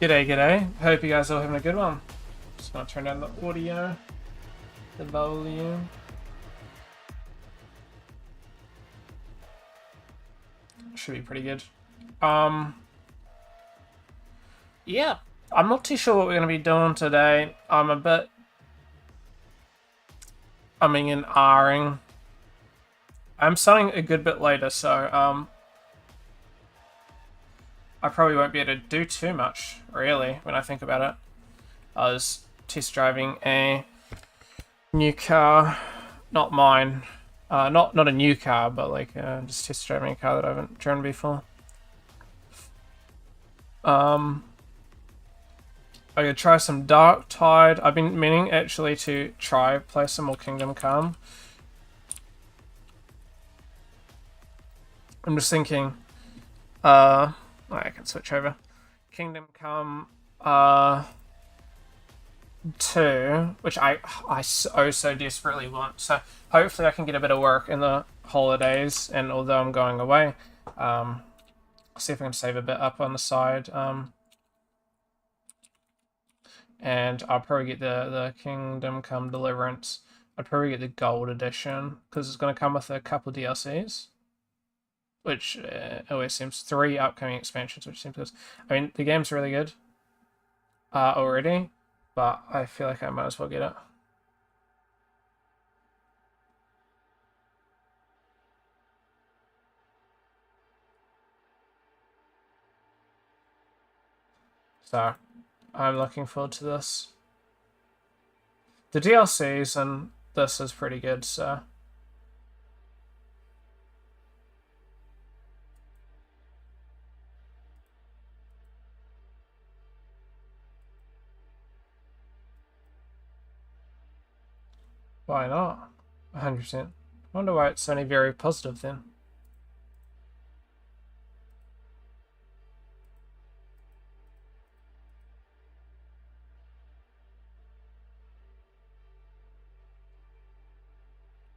G'day, g'day. Hope you guys are all having a good one. Just gonna turn down the audio, the volume. Should be pretty good. Yeah, I'm not too sure what we're gonna be doing today. I'm a bit umming and ahhing. I'm starting a good bit later, so I probably won't be able to do too much, really, when I think about it. I was test driving a new car, not mine, not a new car, but like just test driving a car that I haven't driven before. I could try some Darktide. I've been meaning actually to play some more Kingdom Come. I'm just thinking, I can switch over. Kingdom Come 2, which I so desperately want. So hopefully I can get a bit of work in the holidays, and although I'm going away, see if I can save a bit up on the side. And I'll probably get the Kingdom Come Deliverance. I'd probably get the Gold Edition because it's going to come with a couple of DLCs, which always seems 3 upcoming expansions, which seems good. I mean, the game's really good already, but I feel like I might as well get it. So I'm looking forward to this. The DLCs and this is pretty good, so. Why not? 100%. I wonder why it's only very positive then.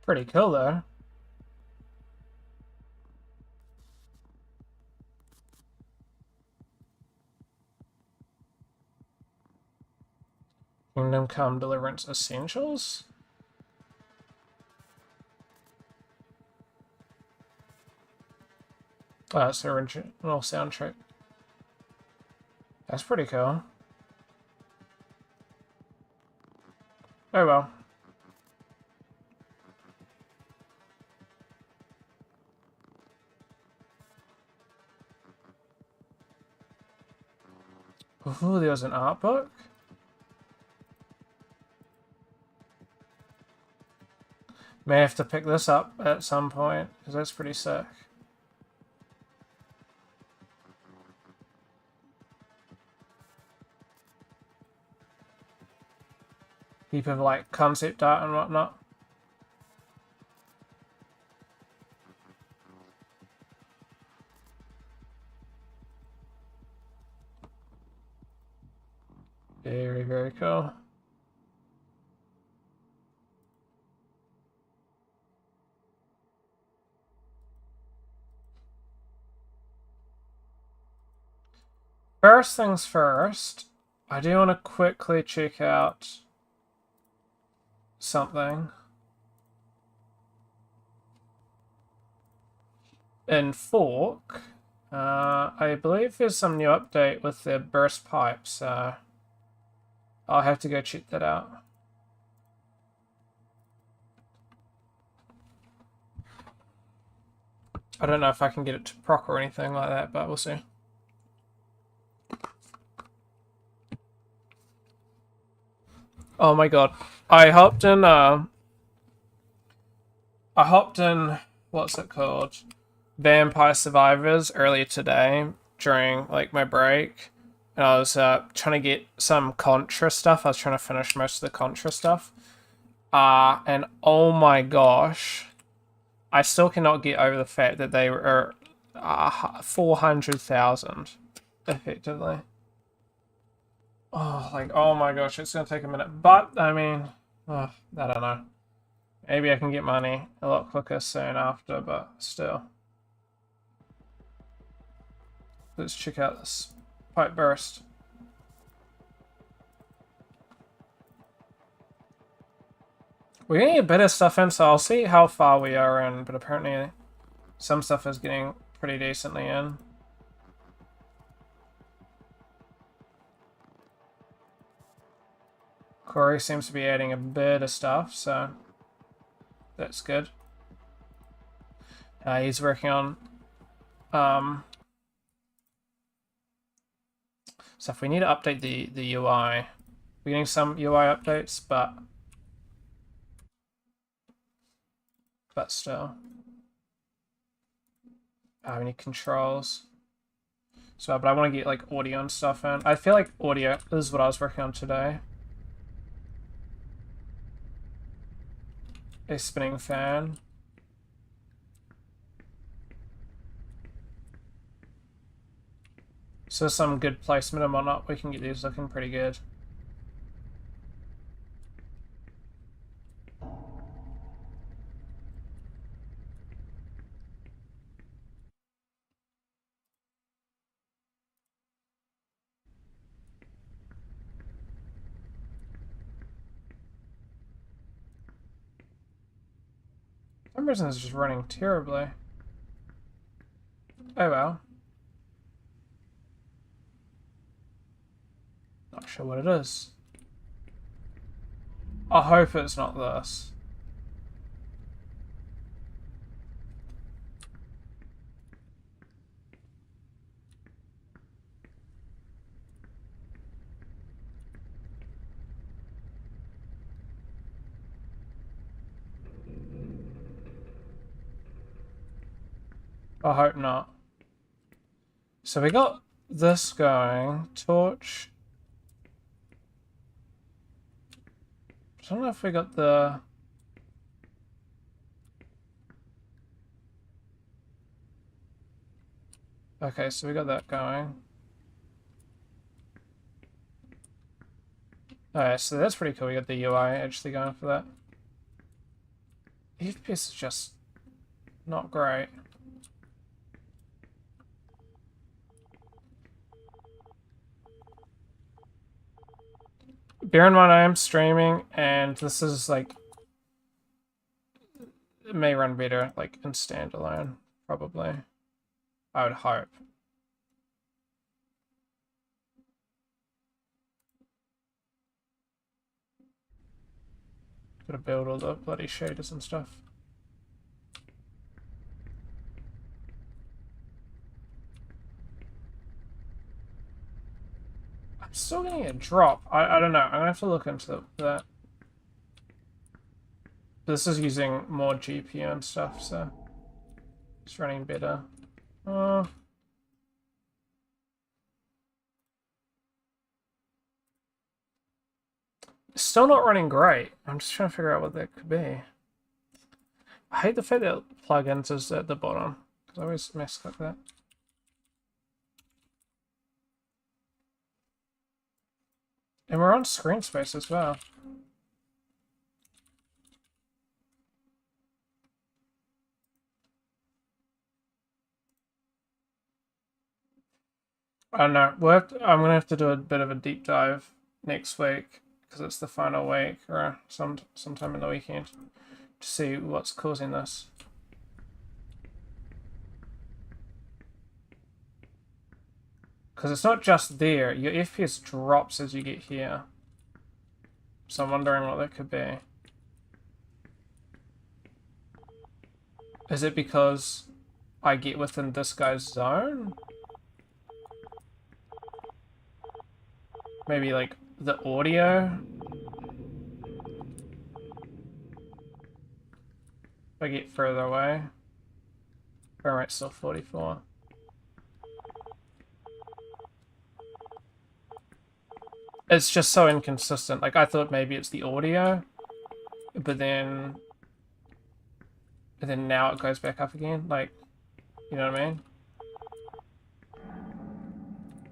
Pretty cool though. Kingdom Come Deliverance Essentials? Oh, it's the original soundtrack. That's pretty cool. Oh well. Ooh, there was an art book? May have to pick this up at some point, because that's pretty sick. Heap of like concept art and whatnot. Very, very cool. First things first, I do want to quickly check out something. In Fork, I believe there's some new update with the burst pipes, so I'll have to go check that out. I don't know if I can get it to proc or anything like that, but we'll see. Oh my god. I hopped in, what's it called? Vampire Survivors earlier today during like my break. And I was trying to get some Contra stuff. I was trying to finish most of the Contra stuff. And oh my gosh. I still cannot get over the fact that they were 400,000 effectively. Oh, like, oh my gosh, it's gonna take a minute. But, I mean, I don't know. Maybe I can get money a lot quicker soon after, but still. Let's check out this pipe burst. We're getting a bit of stuff in, so I'll see how far we are in, but apparently some stuff is getting pretty decently in. Corey seems to be adding a bit of stuff, so that's good. He's working on stuff. We need to update the UI. We're getting some UI updates, but still. We need controls. So, but I want to get like audio and stuff in. I feel like audio is what I was working on today. A spinning fan. So some good placement and whatnot, we can get these looking pretty good. For some reason it's just running terribly. Oh well. Not sure what it is. I hope it's not this. I hope not. So we got this going. Torch. I don't know if we got the... Okay, so we got that going. Alright, so that's pretty cool. We got the UI actually going for that. FPS is just not great. Bear in mind I am streaming, and this is like... It may run better, like, in standalone, probably. I would hope. Gotta build all the bloody shaders and stuff. I'm still getting a drop. I don't know. I'm gonna have to look into that. This is using more GPU and stuff, so it's running better. Still not running great. I'm just trying to figure out what that could be. I hate the fact that plugins is at the bottom, because I always mess like that. And we're on screen space as well. I don't know. I'm gonna have to do a bit of a deep dive next week because it's the final week, or sometime in the weekend, to see what's causing this. Because it's not just there. Your FPS drops as you get here. So I'm wondering what that could be. Is it because I get within this guy's zone? Maybe like the audio? If I get further away. Frame rate's still 44. It's just so inconsistent. Like, I thought maybe it's the audio, but then now it goes back up again. Like, you know what I mean?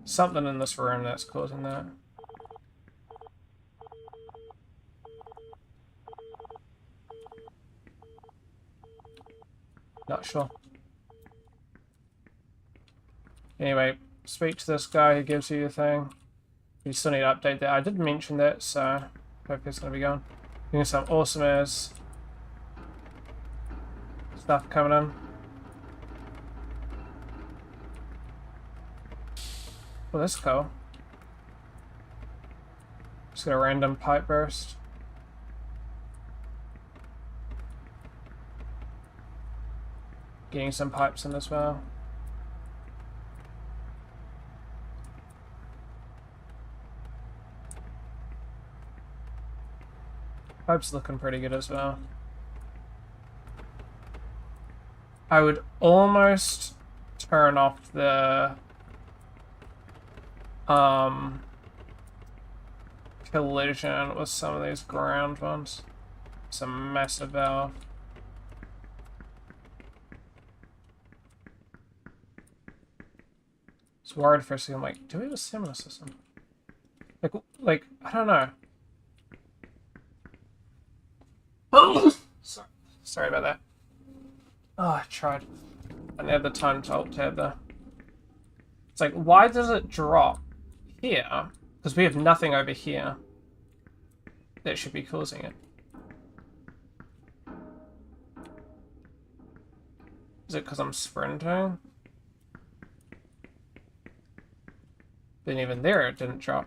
Something in this room that's causing that. Not sure. Anyway, speak to this guy who gives you your thing. You still need to update that. I did mention that, so hope it's going to be going. Getting some awesome ass stuff coming in. Well, that's cool. Just got a random pipe burst. Getting some pipes in as well. Pipes looking pretty good as well. I would almost turn off the collision with some of these ground ones. It's a massive valve. I was worried for a second, like, do we have a similar system? Like I don't know. Sorry about that. Oh, I tried. I didn't have the time to alt tab there. It's like, why does it drop here? Because we have nothing over here that should be causing it. Is it because I'm sprinting? Then even there it didn't drop.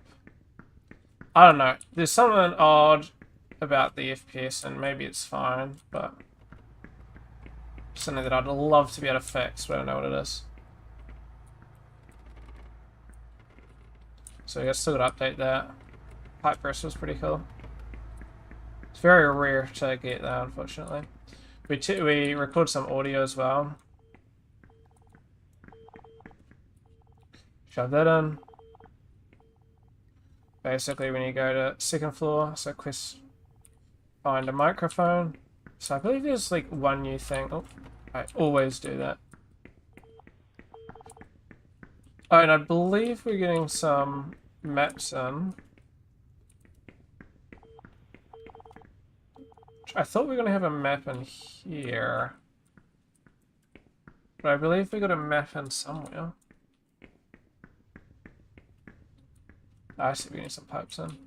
I don't know. There's something odd about the FPS, and maybe it's fine, but something that I'd love to be able to fix, but I don't know what it is. So I guess still gotta update that. Pipe burst was pretty cool. It's very rare to get that, unfortunately. We record some audio as well. Shove that in. Basically, when you go to second floor, so quest find a microphone. So I believe there's like one new thing. Oh, I always do that. Oh, and I believe we're getting some maps in. I thought we were going to have a map in here. But I believe we got a map in somewhere. I see we need some pipes in.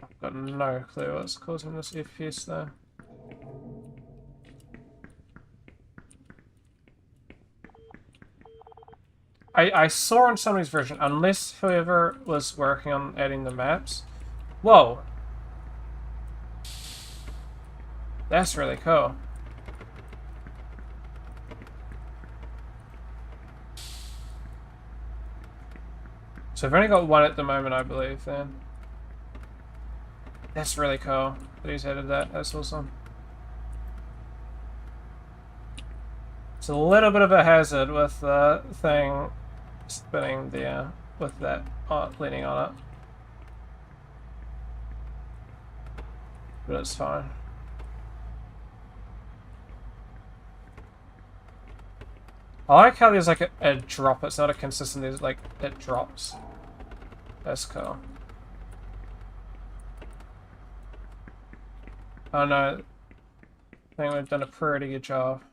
I've got no clue what's causing this FPS though. I saw in somebody's version, unless whoever was working on adding the maps. Whoa! That's really cool. So I've only got one at the moment, I believe, then. That's really cool that he's added that. That's awesome. It's a little bit of a hazard with the thing spinning there with that leaning on it. But it's fine. I like how there's like a drop. It's not a consistent, there's like, it drops. That's cool. Oh no. I think we've done a pretty good job.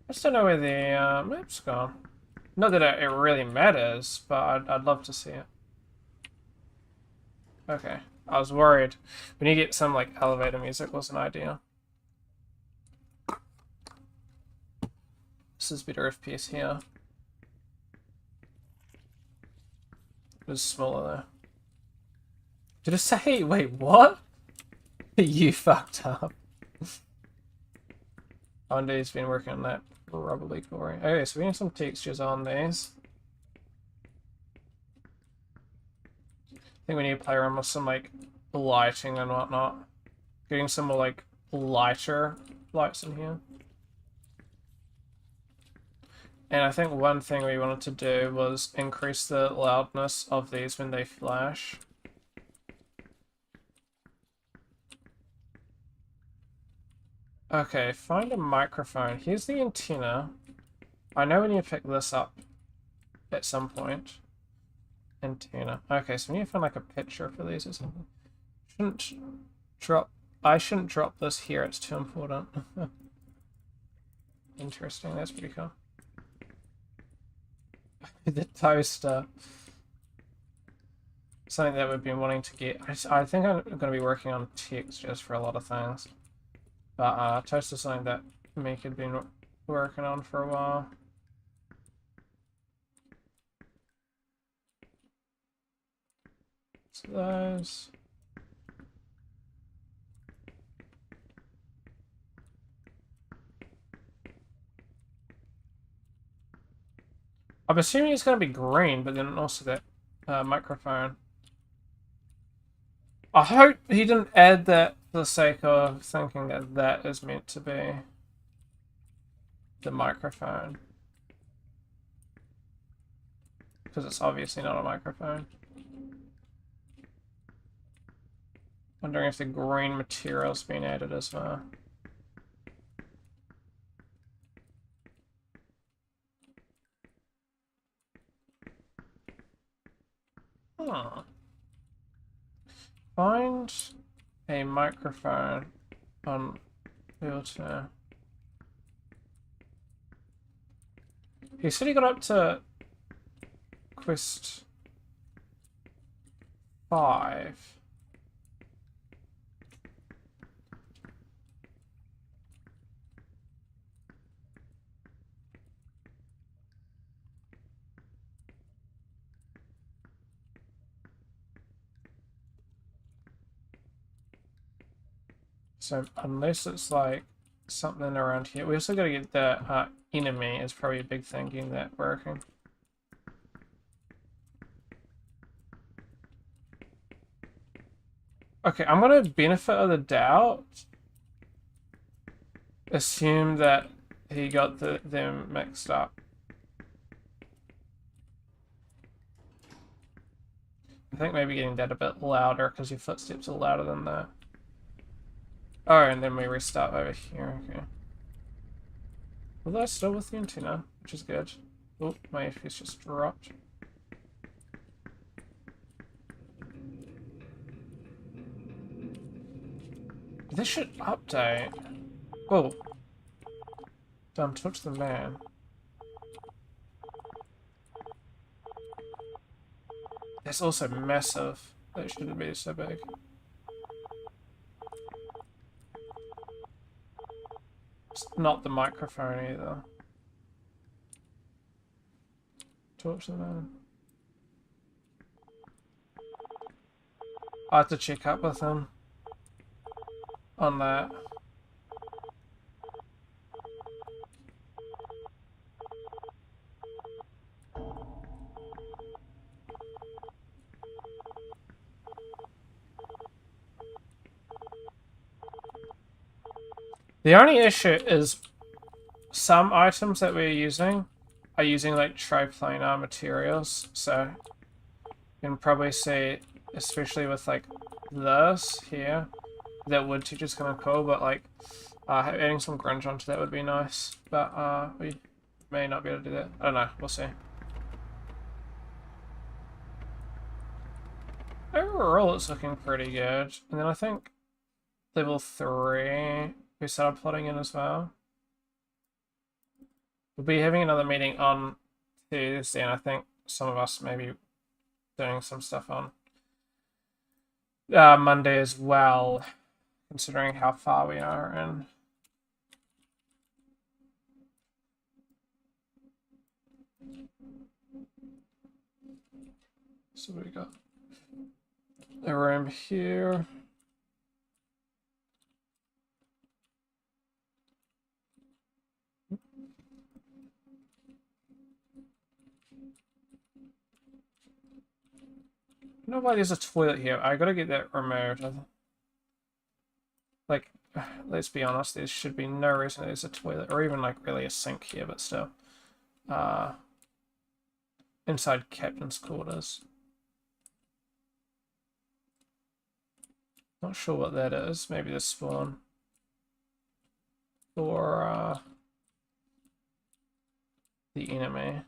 I just don't know where the map's gone. Not that it really matters, but I'd love to see it. Okay. I was worried. When you get some like elevator music was an idea. This is better FPS here. It was smaller though. Did it say? Wait, what? You fucked up. Andy's been working on that. Probably Corey. Okay, so we have some textures on these. I think we need to play around with some like lighting and whatnot. Getting some more like lighter lights in here. And I think one thing we wanted to do was increase the loudness of these when they flash. Okay, find a microphone. Here's the antenna. I know we need to pick this up at some point. antenna. Okay, so we need to find like a picture for these or something. Shouldn't drop. I shouldn't drop this here. It's too important. Interesting. That's pretty cool. The toaster. Something that we've been wanting to get. I think I'm going to be working on textures for a lot of things. But toaster is something that Meek had been working on for a while. So those. I'm assuming it's going to be green, but then also that microphone. I hope he didn't add that for the sake of thinking that that is meant to be the microphone. Because it's obviously not a microphone. Wondering if the green material's been added as well. Huh. Find a microphone on filter. He said he got up to quest 5. So unless it's like something around here, we also got to get the enemy is probably a big thing, getting that working. Okay, I'm gonna benefit of the doubt. Assume that he got them mixed up. I think maybe getting that a bit louder because your footsteps are louder than that. Oh, and then we restart over here, okay. Although still with the antenna, which is good. Oh, my FPS just dropped. This should update. Oh. Don't touch the man. That's also massive. That shouldn't be so big. It's not the microphone either. Torch the man. I have to check up with him on that. The only issue is some items that we're using are using like triplanar materials, so you can probably see, especially with like this here, that wood teach is kind of cool, but like adding some grunge onto that would be nice, but we may not be able to do that. I don't know, we'll see. Overall, it's looking pretty good, and then I think level 3 we started plotting in as well. We'll be having another meeting on Tuesday, and I think some of us may be doing some stuff on Monday as well, considering how far we are in. So we got a room here. I don't know why there's a toilet here. I gotta get that removed. Like, let's be honest, there should be no reason there's a toilet, or even like really a sink here, but still. Inside captain's quarters. Not sure what that is. Maybe the spawn. Or the enemy.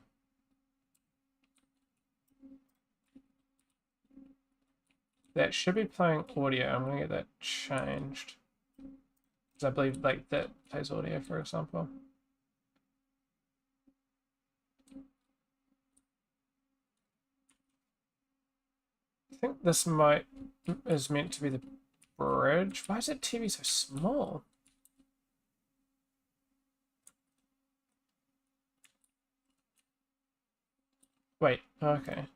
That should be playing audio. I'm gonna get that changed. Because I believe like that plays audio, for example. I think this is meant to be the bridge. Why is that TV so small? Wait, okay.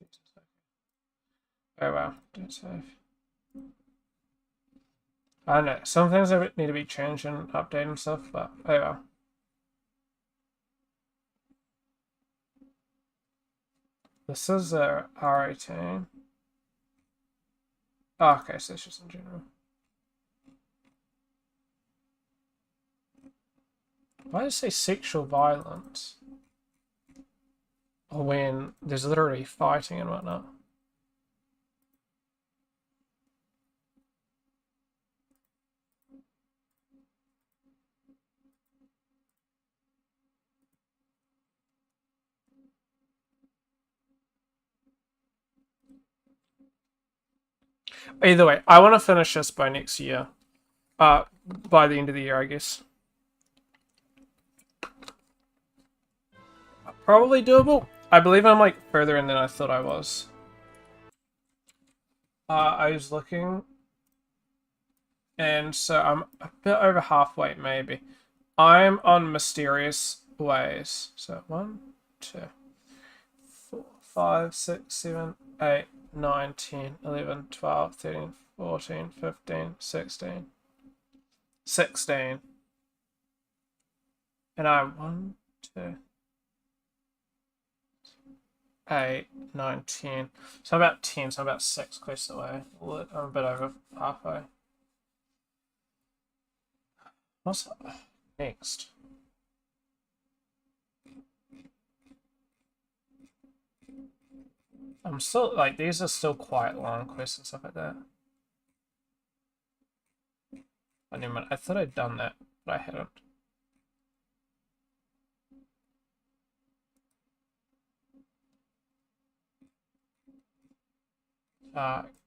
Jesus, okay. Oh wow, don't save. I don't know. Some things need to be changed and updated and stuff, but oh well. This is a R18. Oh, okay, so it's just in general. Why does it say sexual violence? Or when there's literally fighting and whatnot. Either way, I want to finish this by next year. By the end of the year, I guess. Probably doable. I believe I'm like further in than I thought I was. I was looking, and so I'm a bit over halfway, maybe. I'm on Mysterious Ways. So 1, 2, 4, 5, 6, 7, 8, 9, 10, 11, 12, 13, 14, 15, 16. 16. And I'm 1, 2, 8, 9, 10. So I'm about 10, so I'm about 6 quests away. I'm a bit over halfway. What's next? I'm still, like, these are still quite long quests and stuff like that. I thought I'd done that, but I hadn't.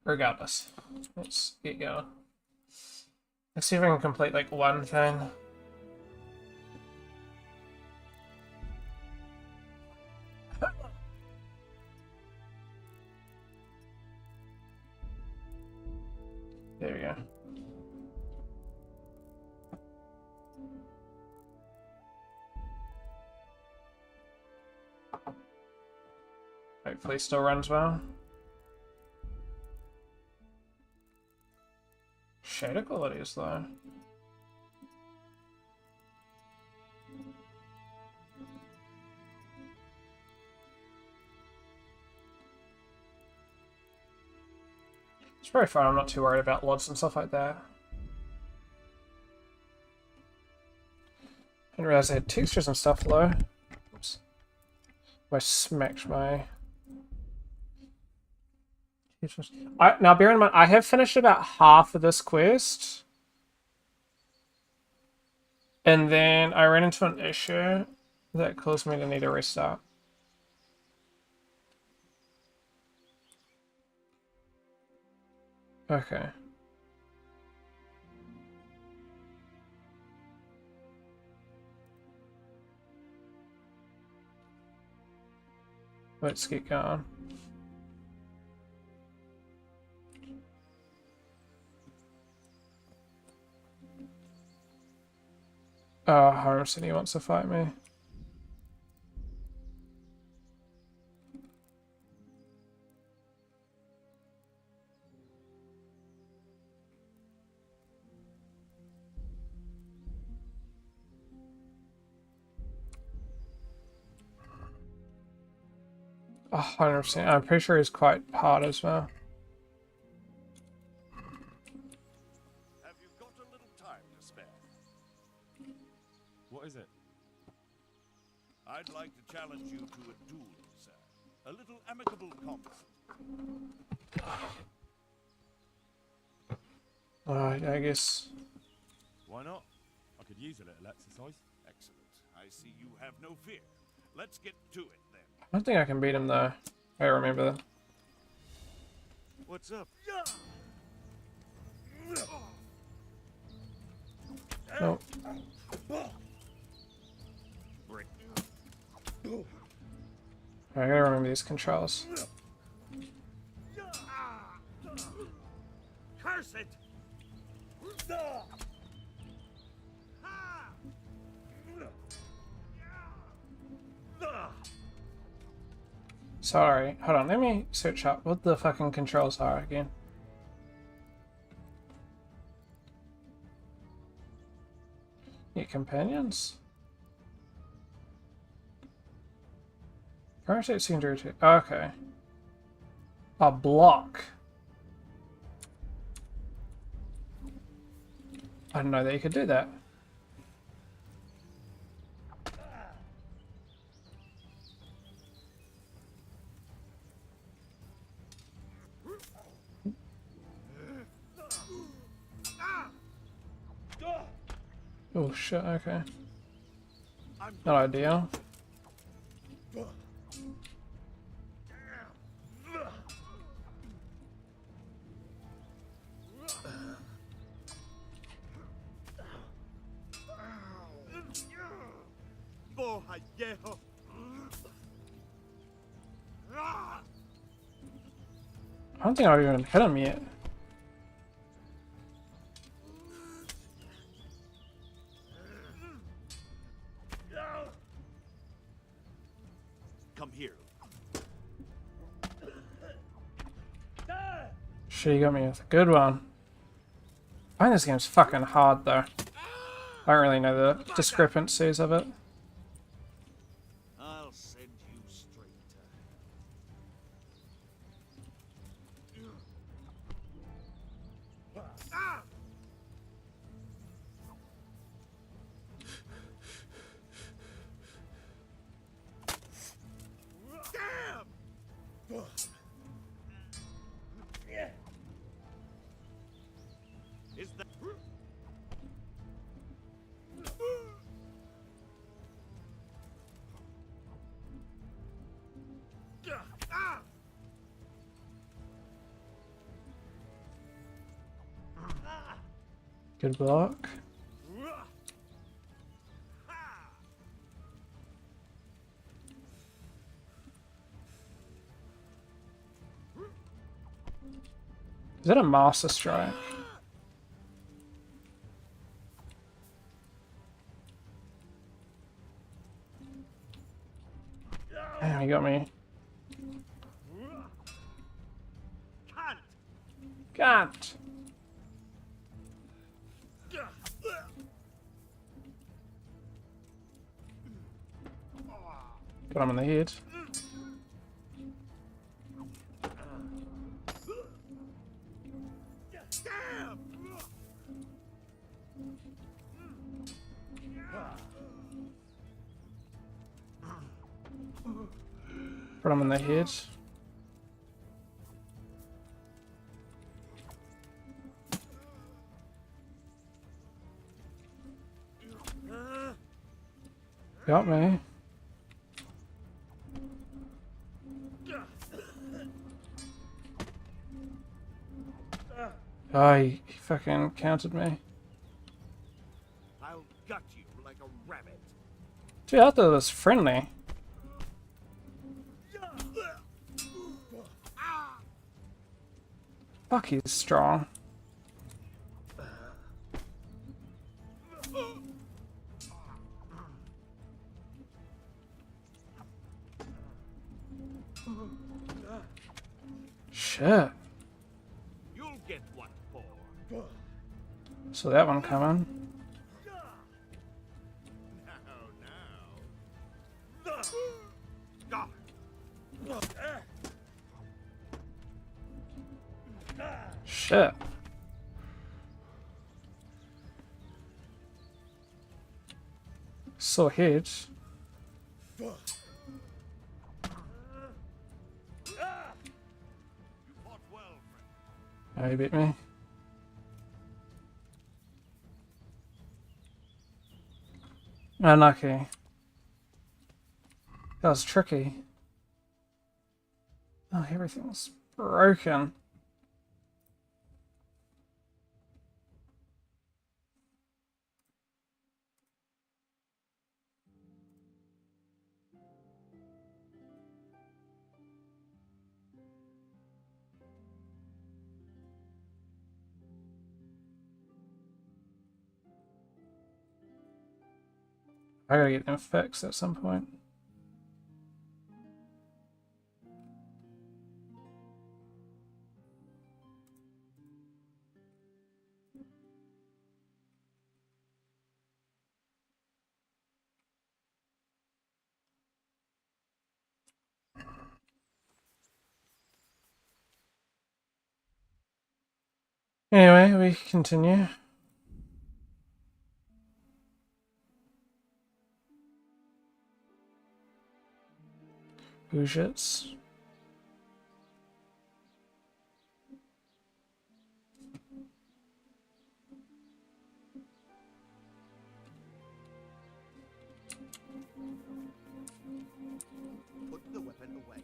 Regardless, let's get going. Let's see if I can complete like one thing. There we go. Hopefully still runs well. Shader qualities though. It's very fun, I'm not too worried about LODs and stuff like that. Didn't realize I had textures and stuff low. Oops. I smacked my... Now bear in mind, I have finished about half of this quest. And then I ran into an issue that caused me to need a restart. Okay. Let's get going. Oh, Harm City wants to fight me. Oh, 100%. I'm pretty sure he's quite hard as well. Have you got a little time to spare? What is it? I'd like to challenge you to a duel, sir. A little amicable combat. I guess. Why not? I could use a little exercise. Excellent. I see you have no fear. Let's get to it then. I don't think I can beat him though. I remember. What's up? Nope. Brick. I gotta remember these controls. Curse it! Sorry. Hold on, let me search up what the fucking controls are again. Your companions? Rotate secondary to. Okay. A block. I didn't know that you could do that. Oh shit, okay. Not ideal. I don't think I've even hit him yet. Come here. Shit, you got me with a good one. I think this game's fucking hard though. I don't really know the discrepancies of it. I'll send you straight to... Damn! Is that... Good block. Is that a master strike? Damn, he got me. Can't. Got him in the head. Put him in the head. Got me. Oh, he fucking countered me. I'll gut you like a rabbit. Dude, I thought it was friendly. Fuck, he's strong. Shit. You'll get what for. So that one coming. Shit. So hit. You fought well, friend. Oh, he beat me. Unlucky. That was tricky. Oh, everything's broken. I gotta get them fixed at some point. Anyway, we continue. Ujits. Put the weapon away.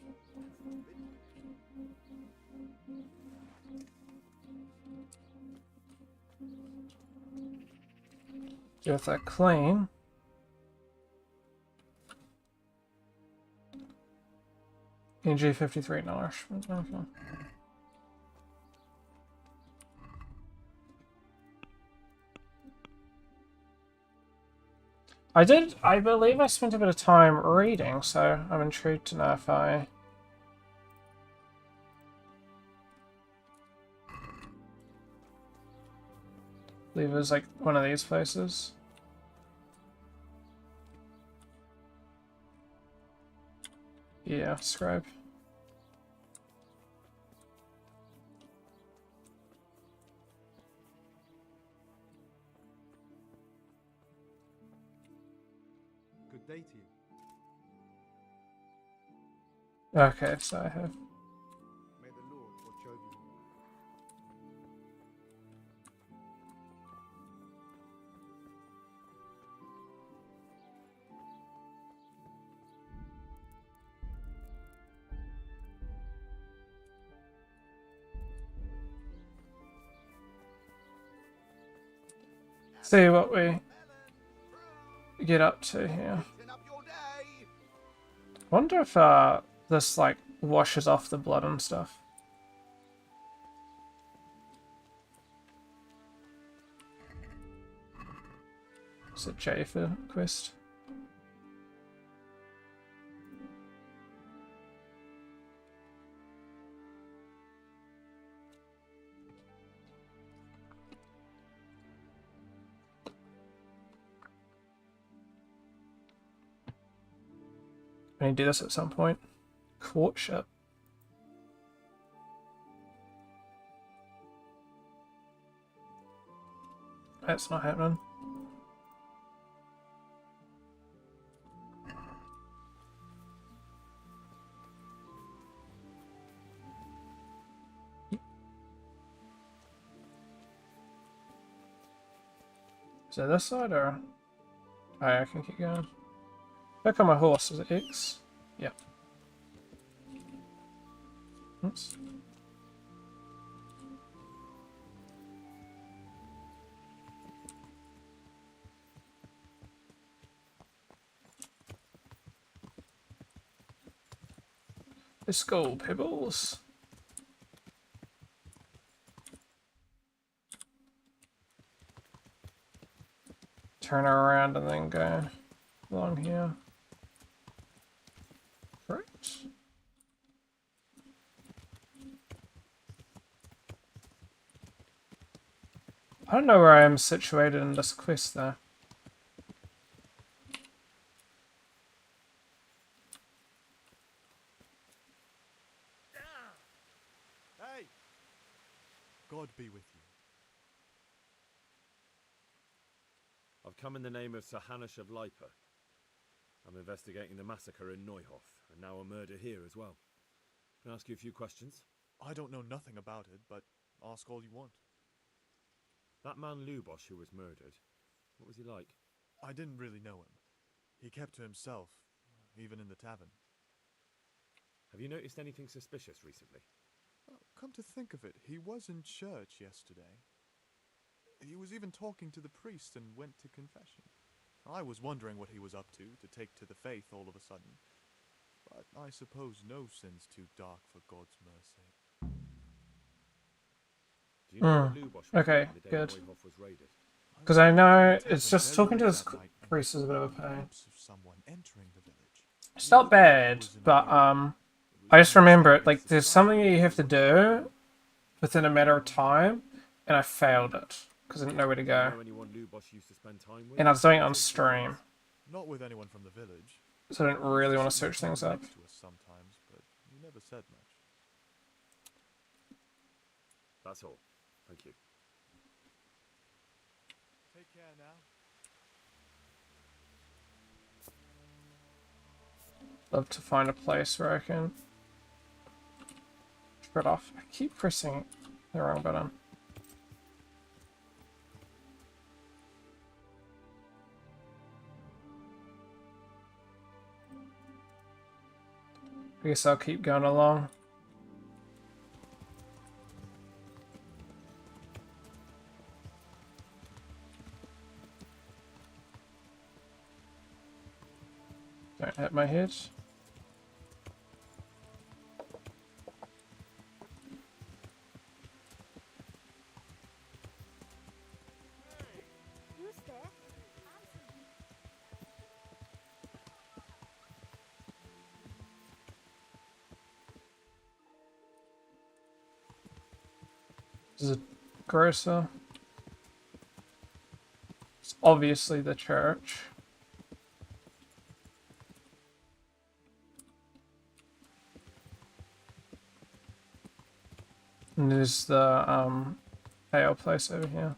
Get that clean. EG 53 nourishment. Okay. I believe I spent a bit of time reading, so I'm intrigued to know if I... believe it was like one of these places. Yeah, scribe. Good day to you. Okay, so I have... May the Lord watch over you. see what we get up to here. Up your day. Wonder if this like washes off the blood and stuff. Is it J for quest? I need to do this at some point. Courtship. That's not happening. Is it this side or... Oh, yeah, I can keep going. Back on my horse, is it X? Yep. Oops. Let's go, Pebbles. Turn her around and then go along here. Right. I don't know where I am situated in this quest though. Hey! God be with you. I've come in the name of Sir Hanush of Lipa. I'm investigating the massacre in Neuhof, and now a murder here as well. Can I ask you a few questions? I don't know nothing about it, but ask all you want. That man Lubosh who was murdered, what was he like? I didn't really know him. He kept to himself, even in the tavern. Have you noticed anything suspicious recently? Come to think of it, he was in church yesterday. He was even talking to the priest and went to confession. I was wondering what he was up to take to the faith all of a sudden. But I suppose no sin's too dark for God's mercy. Do you know what Lubosh was Okay, doing the day good. Neuhof was raided? Because I know was in the it's tavern just very talking to late this that night and priest is a bit of a caught pain. glimpse of someone entering the village. It's He not looked like he bad, was in a but hurry. It I was just remember it. very Like, there's something suspicious. you have to do within a matter of time, and I failed it because I didn't know where to Do you go, know anyone Lubosh used to spend time with? and I was doing it on Particular stream, ones? Not with anyone from the village. so I didn't He used really want to sit in the search things tavern up. next to us sometimes, but he never said much. That's all. Thank you. Take care now. Love to find a place where I can shut off. I keep pressing the wrong button. I guess I'll keep going along. Don't hit my head. Who's there? This is a grocer. It's obviously the church. And there's the ale place over here.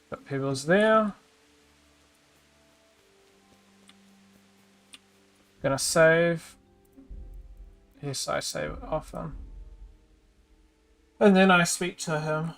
But people's there. Gonna save. Yes, I save often. And then I speak to him.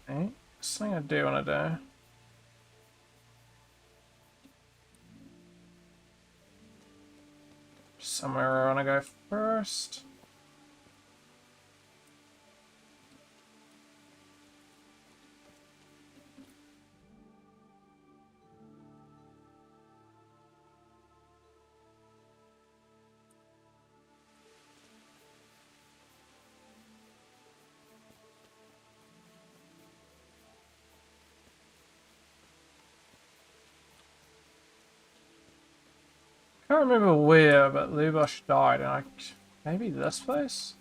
Okay, something I do want to do. Somewhere I want to go first. I can't remember where, but Lubosh died, and maybe this place?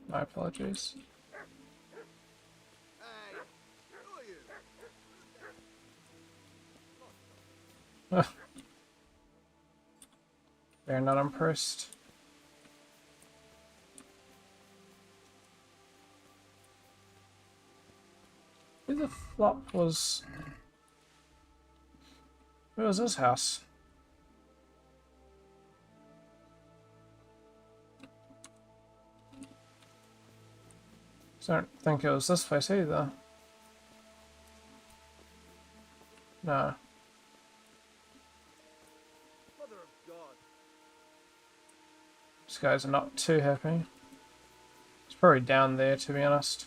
My apologies. Hey, who are you? They're not impressed. Who the flop was... Where was this house? I don't think it was this place either. No. Mother of God. These guys are not too happy. It's probably down there, to be honest.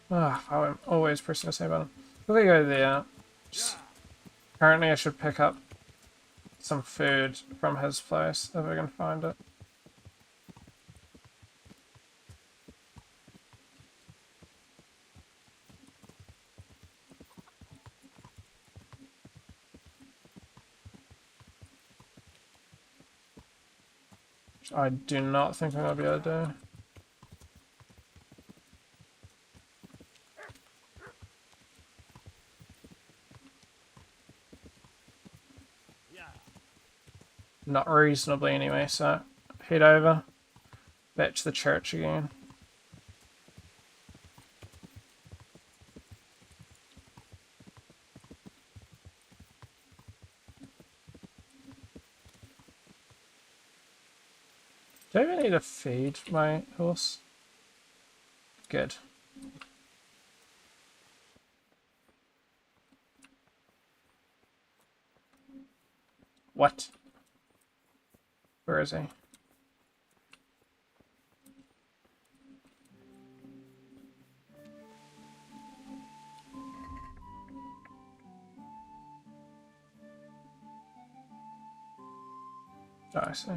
Ah, I'm always pressing the same button. If we go there, apparently I should pick up some food from his place, if I can find it. I do not think I'm gonna be able to do. Not reasonably anyway, so head over. Back to the church again. Do I even need to feed my horse? Good. What? Where is he? Oh, I see.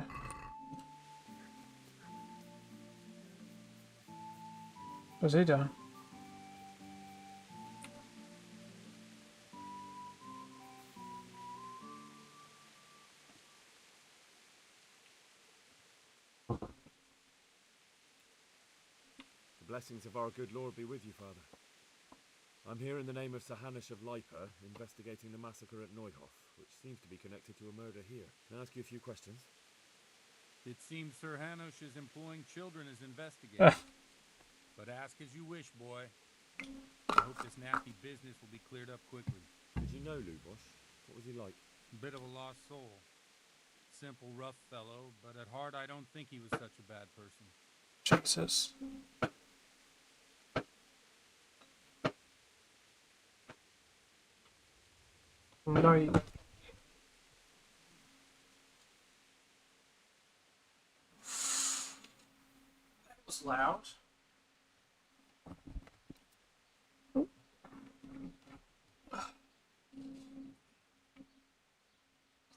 What's he doing? The blessings of our good Lord be with you, Father. I'm here in the name of Sir Hanush of Lipa, investigating the massacre at Neuhof, which seems to be connected to a murder here. Can I ask you a few questions? It seems Sir Hanush is employing children as investigators. But ask as you wish, boy. I hope this nasty business will be cleared up quickly. Did you know Lubosh? What was he like? Bit of a lost soul. Simple, rough fellow, but at heart I don't think he was such a bad person. Jesus. No, you... That was loud.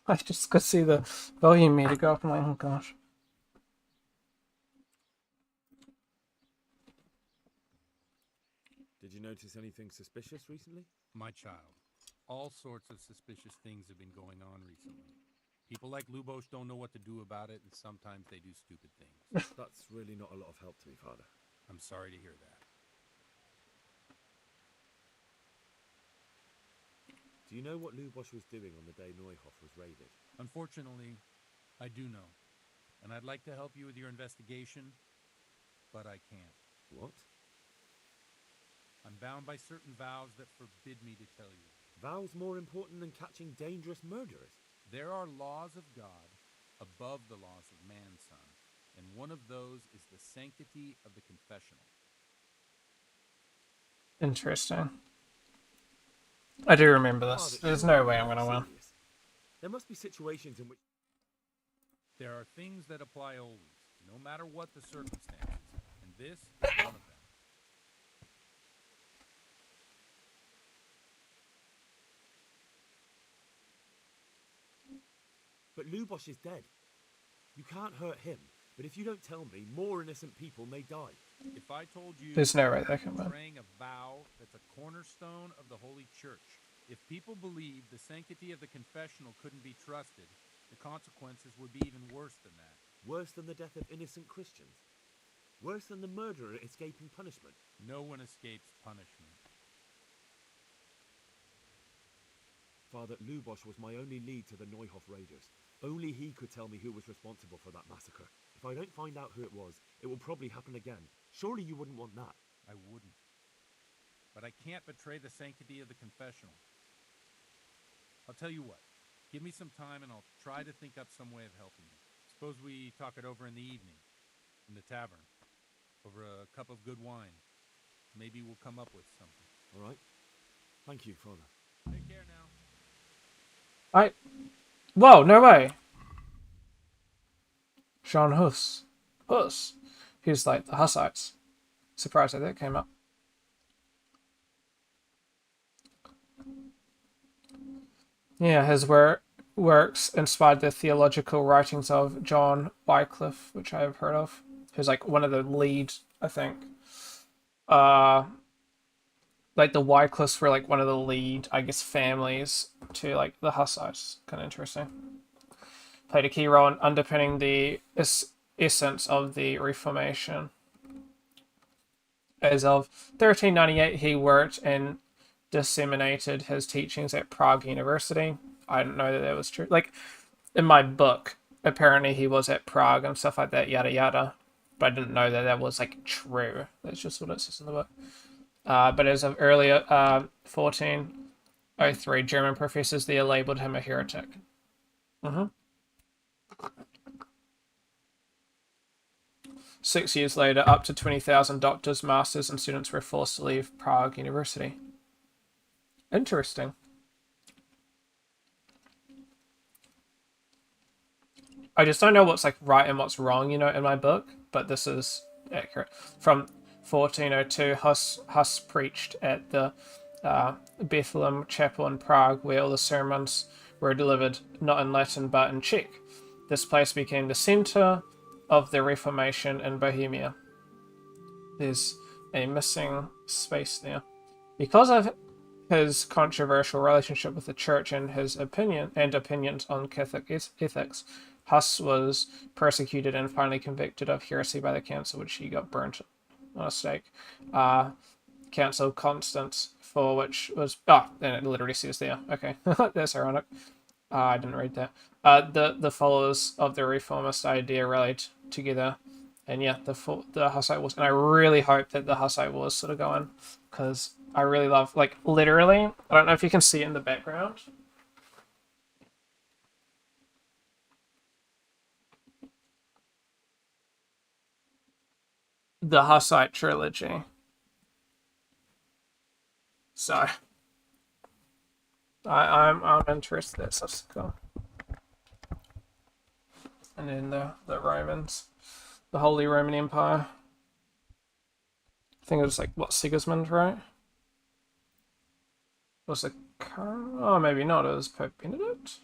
I just could see the volume meter go up. I'm like, oh gosh. Did you notice anything suspicious recently? My child, all sorts of suspicious things have been going on recently. People like Lubosh don't know what to do about it, and sometimes they do stupid things. That's really not a lot of help to me, Father. I'm sorry to hear that. Do you know what Lubosh was doing on the day Neuhof was raided? Unfortunately, I do know. And I'd like to help you with your investigation, but I can't. What? I'm bound by certain vows that forbid me to tell you. Vows more important than catching dangerous murderers? There are laws of God above the laws of man, son, and one of those is the sanctity of the confessional. Interesting. I do remember this. Father, There's surely no way you're I'm not gonna win. serious. There must be situations in which... There are things that apply always, no matter what the circumstances, and this is one of them. But Lubosh is dead. You can't hurt him, but if you don't tell me, more innocent people may die. If I told you There's no way they can win. betraying a vow that's a cornerstone of the Holy Church, if people believed the sanctity of the confessional couldn't be trusted, the consequences would be even worse than that. Worse than the death of innocent Christians? Worse than the murderer escaping punishment? No one escapes punishment. Father, Lubosh was my only lead to the Neuhof raiders. Only he could tell me who was responsible for that massacre. If I don't find out who it was, it will probably happen again. Surely you wouldn't want that. I wouldn't. But I can't betray the sanctity of the confessional. I'll tell you what. Give me some time and I'll try to think up some way of helping you. Suppose we talk it over in the evening, in the tavern, over a cup of good wine. Maybe we'll come up with something. All right? Thank you, Father. Take care now. Whoa, no way. Jean Hus. Hus. He was like the Hussites. Surprised that that came up. Yeah, his works inspired the theological writings of John Wycliffe, which I have heard of. Who's like one of the lead, I think. Like the Wycliffes were like one of the lead, I guess, families to like the Hussites. Kind of interesting. Played a key role in underpinning the essence of the Reformation. As of 1398, he worked and disseminated his teachings at Prague University. I didn't know that that was true. Like, in my book, apparently he was at Prague and stuff like that, yada yada. But I didn't know that that was, like, true. That's just what it says in the book. But as of earlier, 1403, German professors there labeled him a heretic. 6 years later, up to 20,000 doctors, masters, and students were forced to leave Prague University. Interesting. I just don't know what's like right and what's wrong, you know, in my book, but this is accurate. From 1402, Huss preached at the Bethlehem Chapel in Prague, where all the sermons were delivered not in Latin but in Czech. This place became the center of the Reformation in Bohemia. There's a missing space there. Because of his controversial relationship with the church and his opinions on Catholic ethics, Huss was persecuted and finally convicted of heresy by the council, which he got burnt on a stake. Council Constance, for which was... Oh, and it literally says there. Okay, that's ironic. I didn't read that. The followers of the reformist idea rallied together, and yeah, the Hussite Wars. And I really hope that the Hussite Wars sort of go on, because I really love, like, literally, I don't know if you can see it in the background. The Hussite trilogy. So I'm interested. That's cool. And then the Romans, the Holy Roman Empire. I think it was like what, Sigismund, right? Was the current? Oh, maybe not. It was Pope Benedict.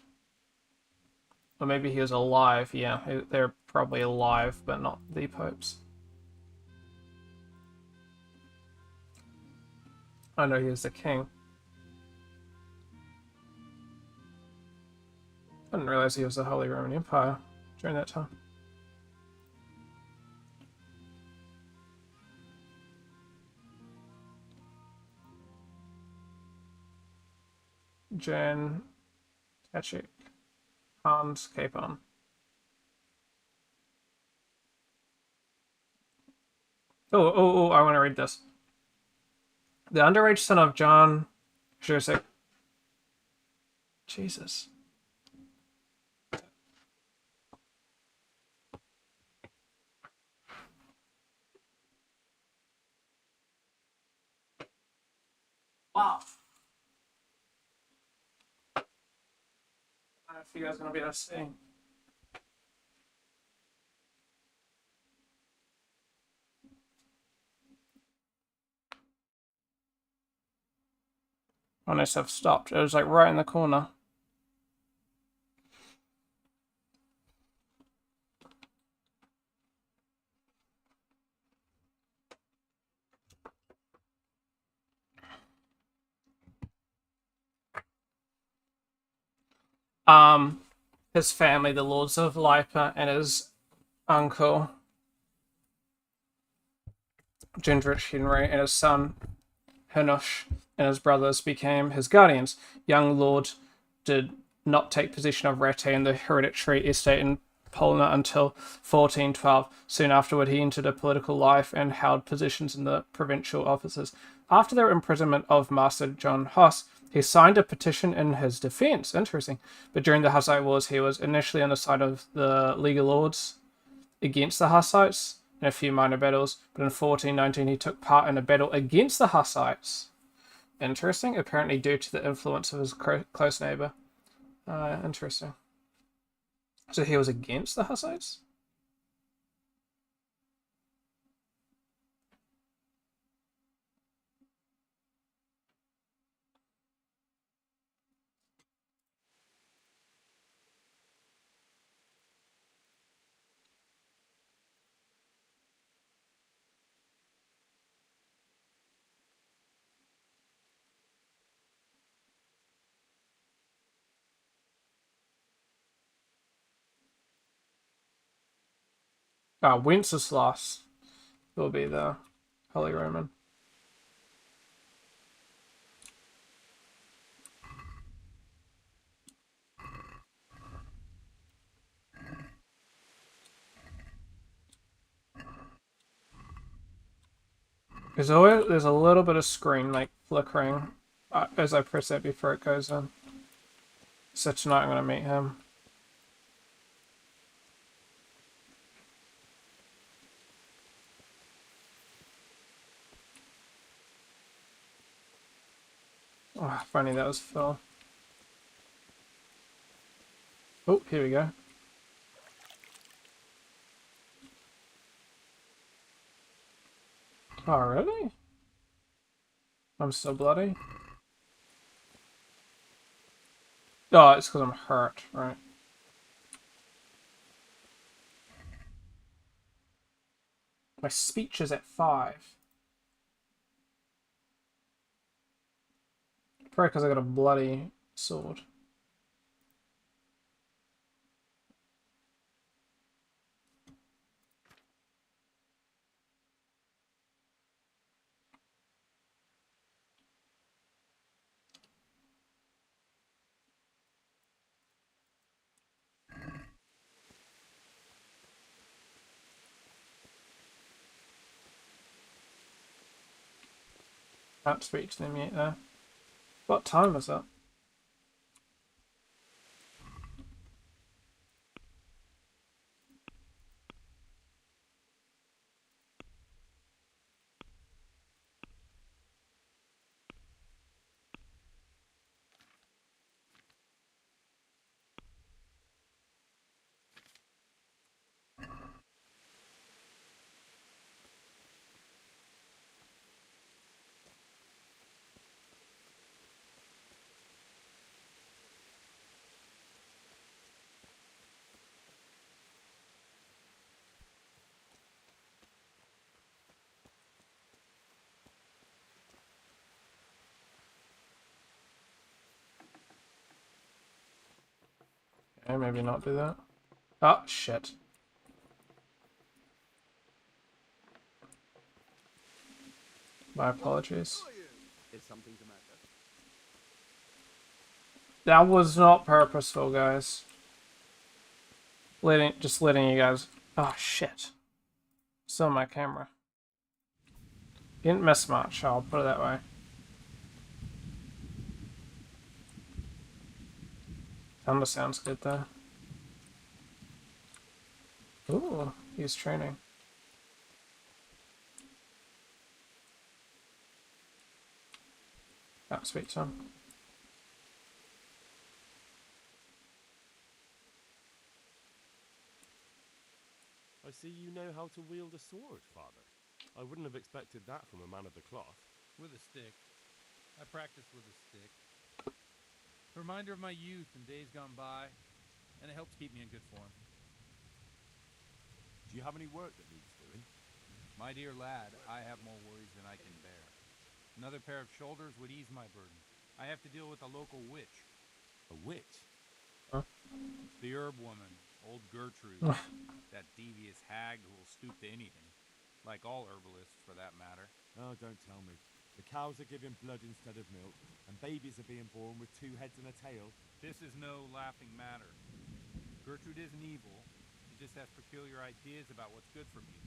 Or maybe he was alive. Yeah, they're probably alive, but not the popes. I know he was the king. I didn't realize he was the Holy Roman Empire during that time. Jan Tachik, Hans Capon. Oh, I want to read this. The underage son of John Joseph. Jesus. Wow. I don't know if you guys are going to be able to see. Unless I've stopped. It was like right in the corner. His family, the Lords of Lipa, and his uncle, Gendrich Henry, and his son, Henoch, and his brothers became his guardians. Young Lord did not take possession of Ratte and the hereditary estate in Polna until 1412. Soon afterward, he entered a political life and held positions in the provincial offices. After the imprisonment of Master John Huss, he signed a petition in his defense. Interesting. But during the Hussite Wars, he was initially on the side of the League Lords against the Hussites in a few minor battles. But in 1419, he took part in a battle against the Hussites. Interesting. Apparently due to the influence of his close neighbor. Interesting. So he was against the Hussites? Wenceslas will be the Holy Roman. There's a little bit of screen like flickering as I press it before it goes in. So tonight I'm gonna meet him. Oh, funny that was Phil. Oh, here we go. Oh, really? I'm still bloody? Oh, it's because I'm hurt, right? My speech is at 5. Probably because I got a bloody sword. Can't speak to them yet, though. What time was that? Okay, maybe not do that. Oh, shit. My apologies. Is something the matter? That was not purposeful, guys. Just letting you guys... Oh, shit. Still on my camera. Didn't miss much, I'll put it that way. Thunder sounds good, though. Ooh, he's training. Oh, speak to him. I see you know how to wield a sword, Father. I wouldn't have expected that from a man of the cloth. With a stick. I practice with a stick. Reminder of my youth and days gone by, and it helps keep me in good form. Do you have any work that needs doing? My dear lad, I have more worries than I can bear. Another pair of shoulders would ease my burden. I have to deal with a local witch. A witch? The herb woman, old Gertrude. That devious hag who will stoop to anything. Like all herbalists, for that matter. Oh, don't tell me. The cows are giving blood instead of milk, and babies are being born with 2 heads and a tail. This is no laughing matter. Gertrude isn't evil. She just has peculiar ideas about what's good for me.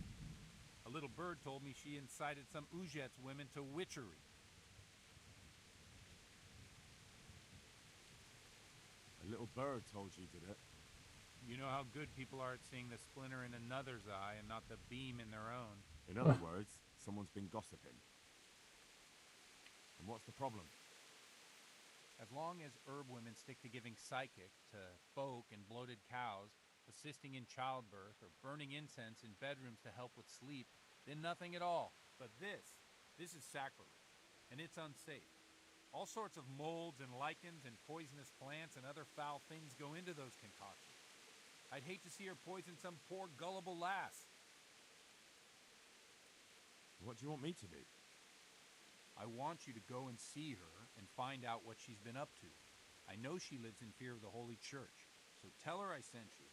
A little bird told me she incited some Ujet's women to witchery. A little bird told you, did it? You know how good people are at seeing the splinter in another's eye and not the beam in their own. In other words, someone's been gossiping. And what's the problem? As long as herb women stick to giving psychic to folk and bloated cows, assisting in childbirth, or burning incense in bedrooms to help with sleep, then nothing at all. But this is sacrilege, and it's unsafe. All sorts of molds and lichens and poisonous plants and other foul things go into those concoctions. I'd hate to see her poison some poor gullible lass. What do you want me to do? I want you to go and see her and find out what she's been up to. I know she lives in fear of the Holy Church, so tell her I sent you.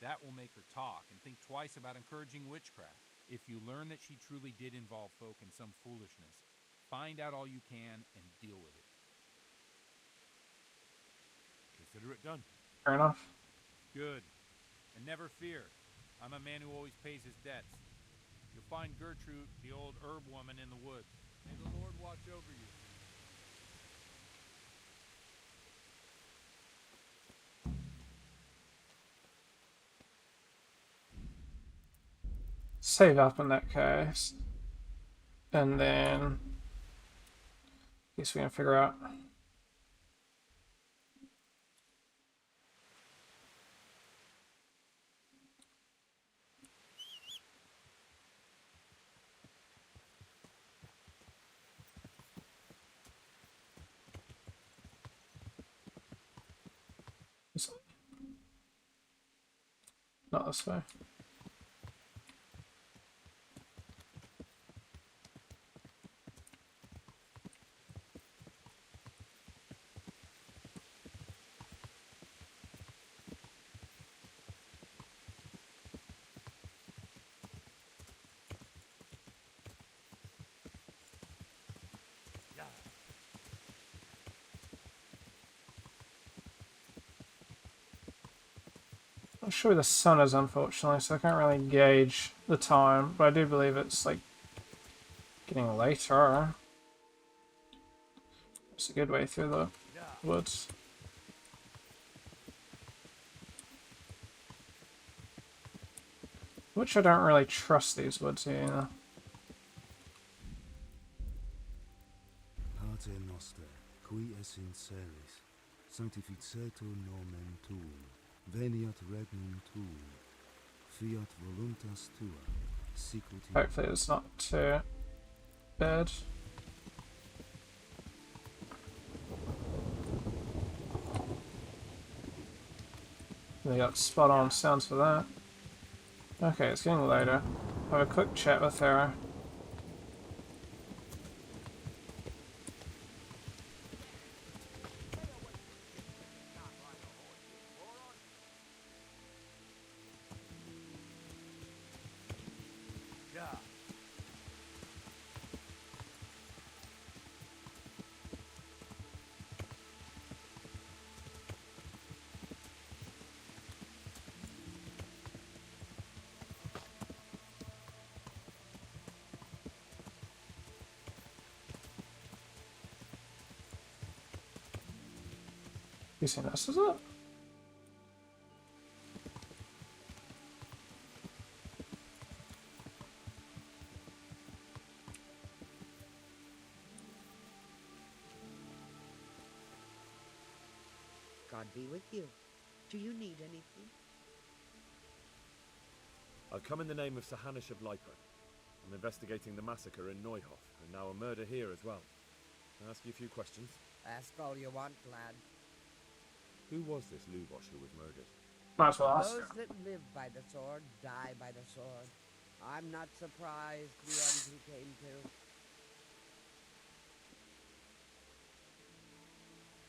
That will make her talk and think twice about encouraging witchcraft. If you learn that she truly did involve folk in some foolishness, find out all you can and deal with it. Consider it done. Fair enough. Good. And never fear. I'm a man who always pays his debts. You'll find Gertrude, the old herb woman, in the woods. May the Lord watch over you. Save up in that case. And then guess we can figure out. Not this way. Not sure where the sun is, unfortunately, so I can't really gauge the time, but I do believe it's like getting later. It's a good way through the woods. Which I don't really trust these woods here either. Pater noster, qui es in celis, sanctificetur nomen tuum, veniat regnum tuum, fiat voluntas tua, sicut in... Hopefully it's not too bad. They got spot on sounds for that. Okay, it's getting later. Have a quick chat with her. You seen this, is it? God be with you. Do you need anything? I've come in the name of Sahanish of Lipa. I'm investigating the massacre in Neuhof, and now a murder here as well. Can I ask you a few questions? Ask all you want, lad. Who was this Lubosh who was murdered? Might as well ask Those her. that live by the sword die by the sword. I'm not surprised the end he came to.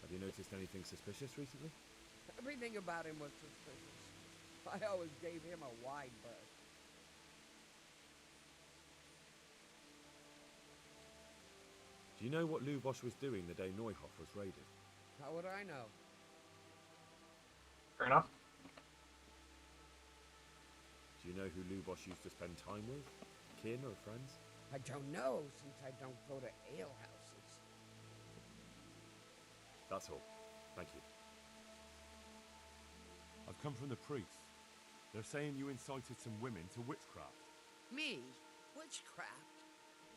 Have you noticed anything suspicious recently? Everything about him was suspicious. I always gave him a wide berth. Do you know what Lubosh was doing the day Neuhof was raided? How would I know? Fair enough. Do you know who Lubosh used to spend time with? Kin or friends? I don't know, since I don't go to alehouses. That's all. Thank you. I've come from the priests. They're saying you incited some women to witchcraft. Me? Witchcraft?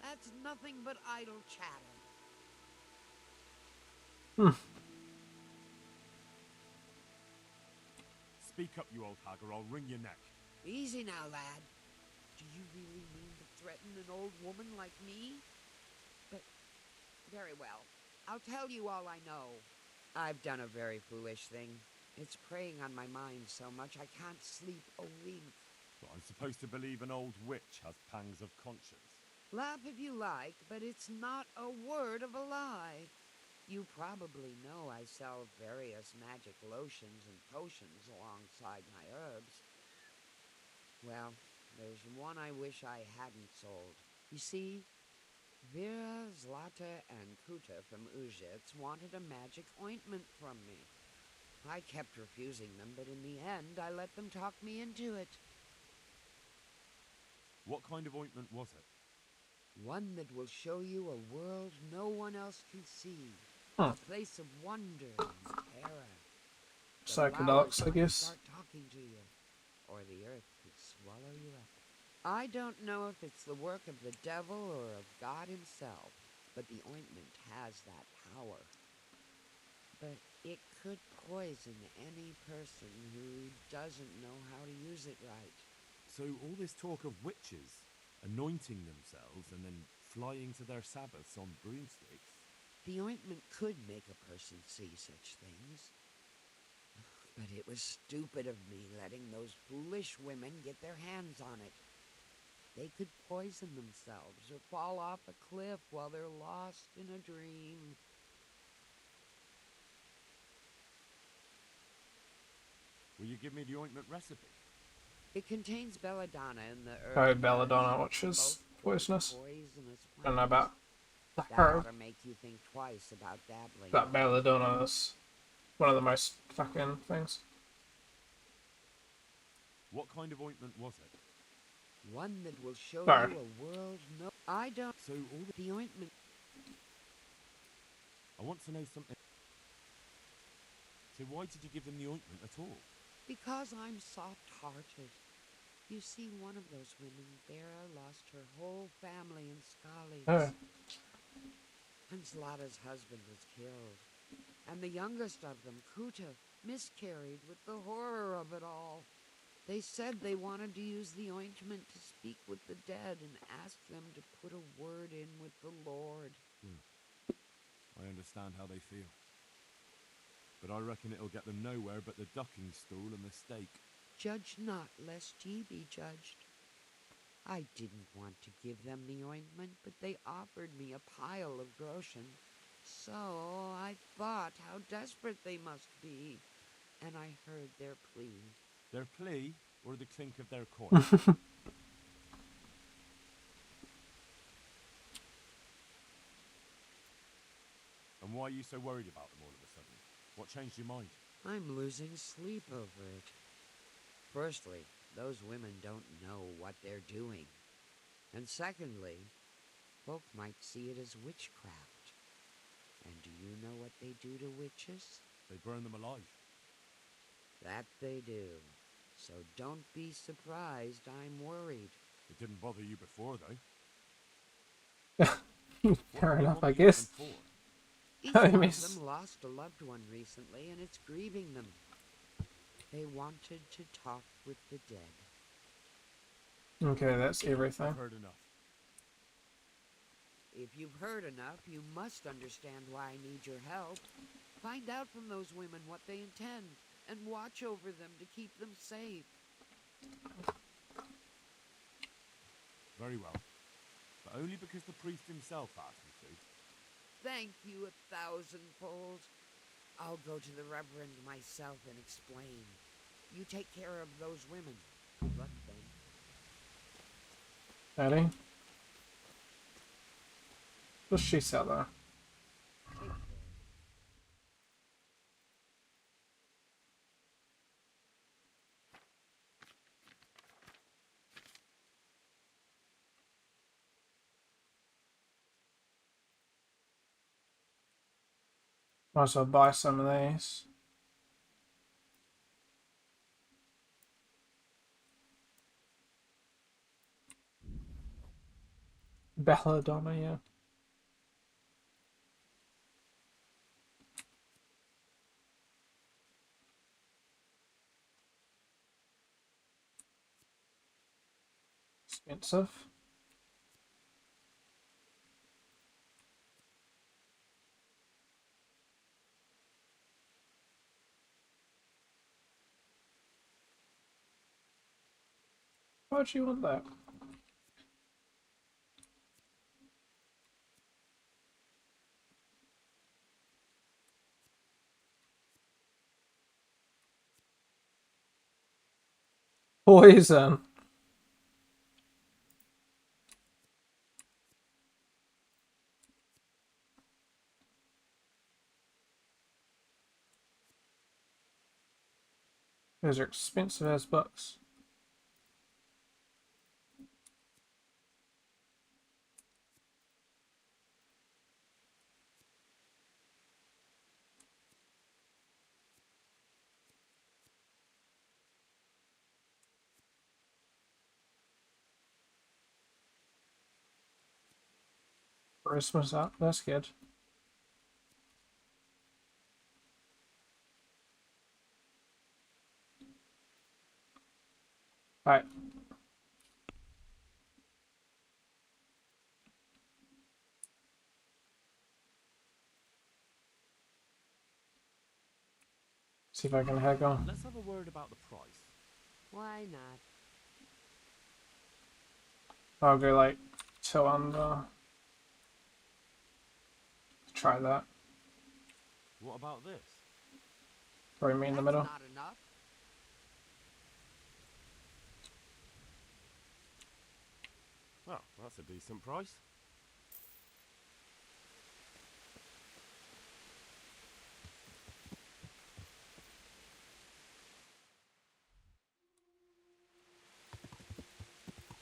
That's nothing but idle chatter. Speak up, you old hag, or I'll wring your neck. Easy now, lad. Do you really mean to threaten an old woman like me? But, very well. I'll tell you all I know. I've done a very foolish thing. It's preying on my mind so much I can't sleep a wink. But I'm supposed to believe an old witch has pangs of conscience. Laugh if you like, but it's not a word of a lie. You probably know I sell various magic lotions and potions alongside my herbs. Well, there's one I wish I hadn't sold. You see, Vera, Zlata, and Kuta from Uzhitz wanted a magic ointment from me. I kept refusing them, but in the end, I let them talk me into it. What kind of ointment was it? One that will show you a world no one else can see. Huh. A place of wonder and terror. The Psychedelics, flowers I might guess. start talking to you, or the earth could swallow you up. I don't know if it's the work of the devil or of God himself, but the ointment has that power. But it could poison any person who doesn't know how to use it right. So all this talk of witches anointing themselves and then flying to their sabbaths on broomsticks. The ointment could make a person see such things. But it was stupid of me letting those foolish women get their hands on it. They could poison themselves or fall off a cliff while they're lost in a dream. Will you give me the ointment recipe? It contains belladonna and the herb. Oh, belladonna, which is poisonous. I don't know about the That herb. ought to make you think twice about dabbling. That belladonna is one of the most fucking things. What kind of ointment was it? One that will show Sorry. you a world no... I don't... So all The ointment... I want to know something. So why did you give them the ointment at all? Because I'm soft-hearted. You see, one of those women, Vera, lost her whole family in Skalis. Oh. And Zlata's husband was killed. And the youngest of them, Kuta, miscarried with the horror of it all. They said they wanted to use the ointment to speak with the dead and ask them to put a word in with the Lord. I understand how they feel. But I reckon it'll get them nowhere but the ducking stool and the stake. Judge not, lest ye be judged. I didn't want to give them the ointment, but they offered me a pile of groschen. So I thought how desperate they must be, and I heard their plea. Their plea or the clink of their coin? And why are you so worried about them all of a sudden? What changed your mind? I'm losing sleep over it. Firstly, those women don't know what they're doing. And secondly, folk might see it as witchcraft. And do you know what they do to witches? They burn them alive. That they do. So don't be surprised I'm worried. It didn't bother you before, though. Fair What do they enough, want I the guess. ointment for? Each I one of miss- them lost a loved one recently, and it's grieving them. They wanted to talk with the dead. Okay, that's everything. I've heard enough. If you've heard enough, you must understand why I need your help. Find out from those women what they intend, and watch over them to keep them safe. Very well. But only because the priest himself asked me to. Thank you 1,000-fold. I'll go to the Reverend myself and explain. You take care of those women. Good luck then. Eddie? What's she sell there? Take care. Might as well buy some of these. Belladonna, yeah. Expensive. Why'd you want that? Poison. Those are expensive as books. Christmas up, that's good. Alright. See if I can haggle. Let's have a word about the price. Why not? I'll go like 2 under. Try that. What about this? Probably me in the That's middle. not enough. Well, that's a decent price.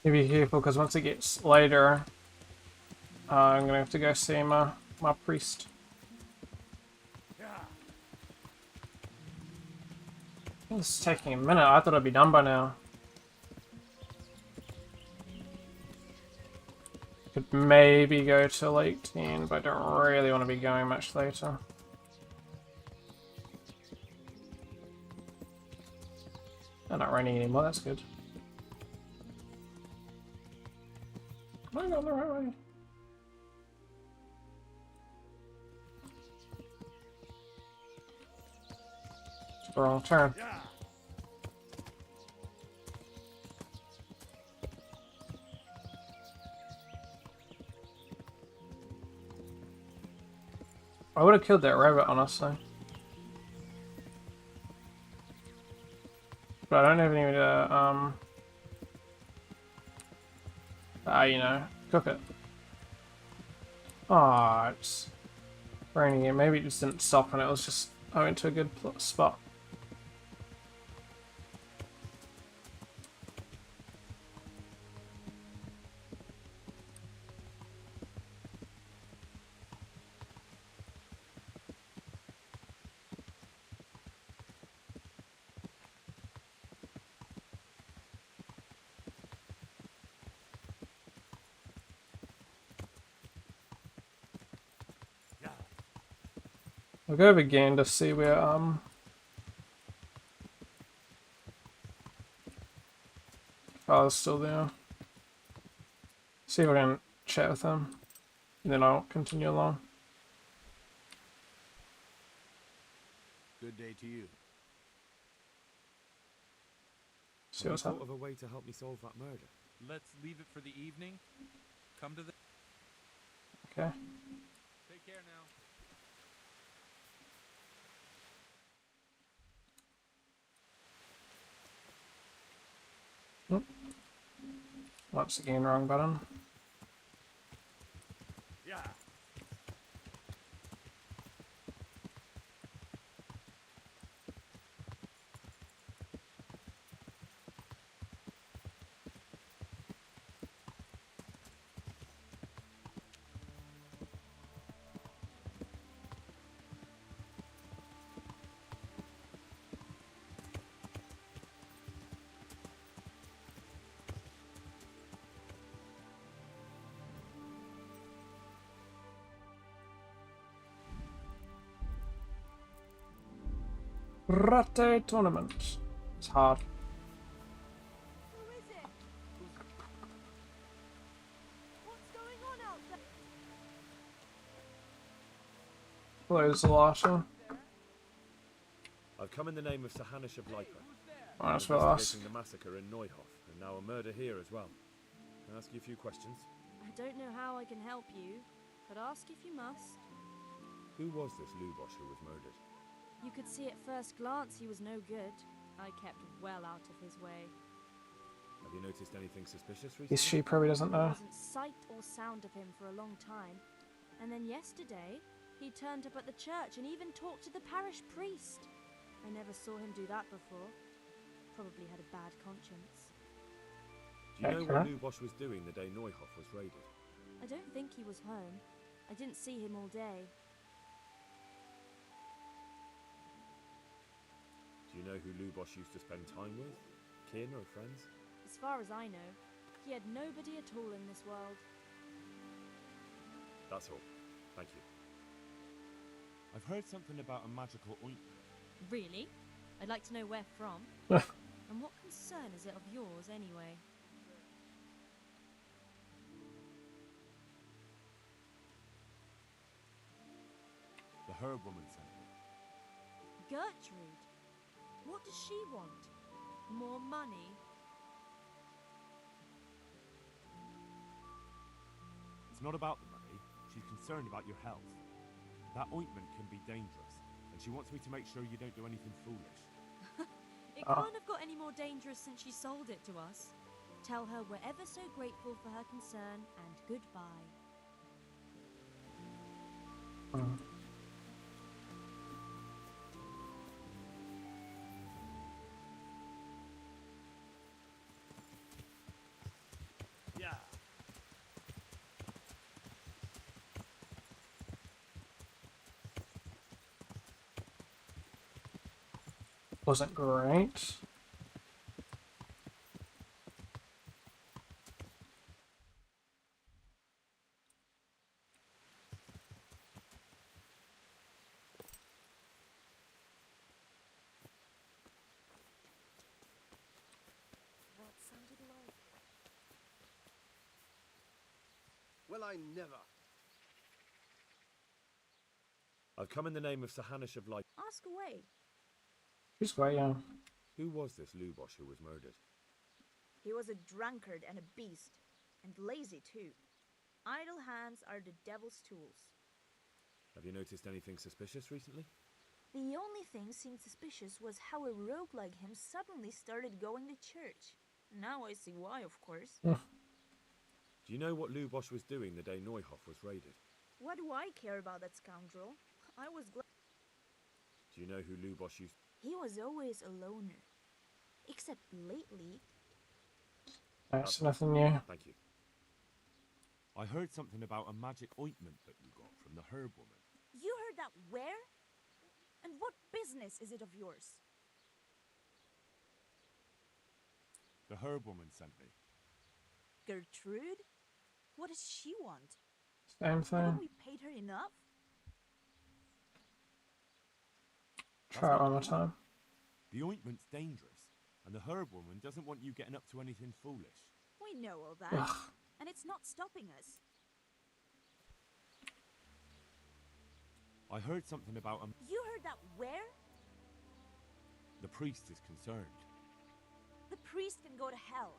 Be careful because once it gets later, I'm gonna have to go see my priest. This is taking a minute. I thought I'd be done by now. Could maybe go till 18, but I don't really want to be going much later. I'm not raining anymore, that's good. Am I going the right way? It's the wrong turn. I would have killed that rabbit, honestly. But I don't have any way to, you know, cook it. Ah, it's raining again. Maybe it just didn't stop and it was just, I went to a good spot. I'll go over again to see where, Father's still there. See if I can chat with him. And then I'll continue along. Good day to you. See Have you what's thought happening. of a way to help me solve that murder? Let's leave it for the evening. Come to the... Okay. Take care now. Once again, wrong button. Yeah. Rate tournament. It's hard. Who is it? What's going on out there? Hello, Zalata. I've come in the name of Sir Hanish of Leipa. Oh, that's what I asked. Investigating the massacre in Neuhof, and now a murder here as well. Can I ask you a few questions? I don't know how I can help you, but ask if you must. Who was this Lubosh who was murdered? You could see at first glance he was no good. I kept well out of his way. Have you noticed anything suspicious recently? She probably doesn't There know. wasn't sight or sound of him for a long time. And then yesterday, he turned up at the church and even talked to the parish priest. I never saw him do that before. probably had a bad conscience. Do you know what Okay. Lubosh was doing the day Neuhof was raided? I don't think he was home. I didn't see him all day. Do you know who Lubosh used to spend time with? Kin or friends? As far as I know, he had nobody at all in this world. That's all. Thank you. I've heard something about a magical ointment. Really? I'd like to know where from. And what concern is it of yours, anyway? The herb woman sent me. Gertrude? What does she want? More money? It's not about the money. She's concerned about your health. That ointment can be dangerous, and she wants me to make sure you don't do anything foolish. It Oh. can't have got any more dangerous since she sold it to us. Tell her we're ever so grateful for her concern, and goodbye. Mm. Yeah. Wasn't great. That sounded like. Well, I never. I've come in the name of Sahanish of Light. Ask away. She's quite young. Who was this Lubosh who was murdered? He was a drunkard and a beast, and lazy too. Idle hands are the devil's tools. Have you noticed anything suspicious recently? The only thing seemed suspicious was how a rogue like him suddenly started going to church. Now I see why, of course. Do you know what Lubosh was doing the day Neuhof was raided? What do I care about that scoundrel? I was glad. Do you know who Lubosh used? He was always a loner. Except lately. That's nothing new. Thank you. I heard something about a magic ointment that you got from the herb woman. You heard that where? And what business is it of yours? The herb woman sent me. Gertrude? What does she want? Same thing. Haven't we paid her enough? Try it one more time. The ointment's dangerous, and the herb woman doesn't want you getting up to anything foolish. We know all that. Ugh. And it's not stopping us. I heard something about a... You heard that where? The priest is concerned. The priest can go to hell.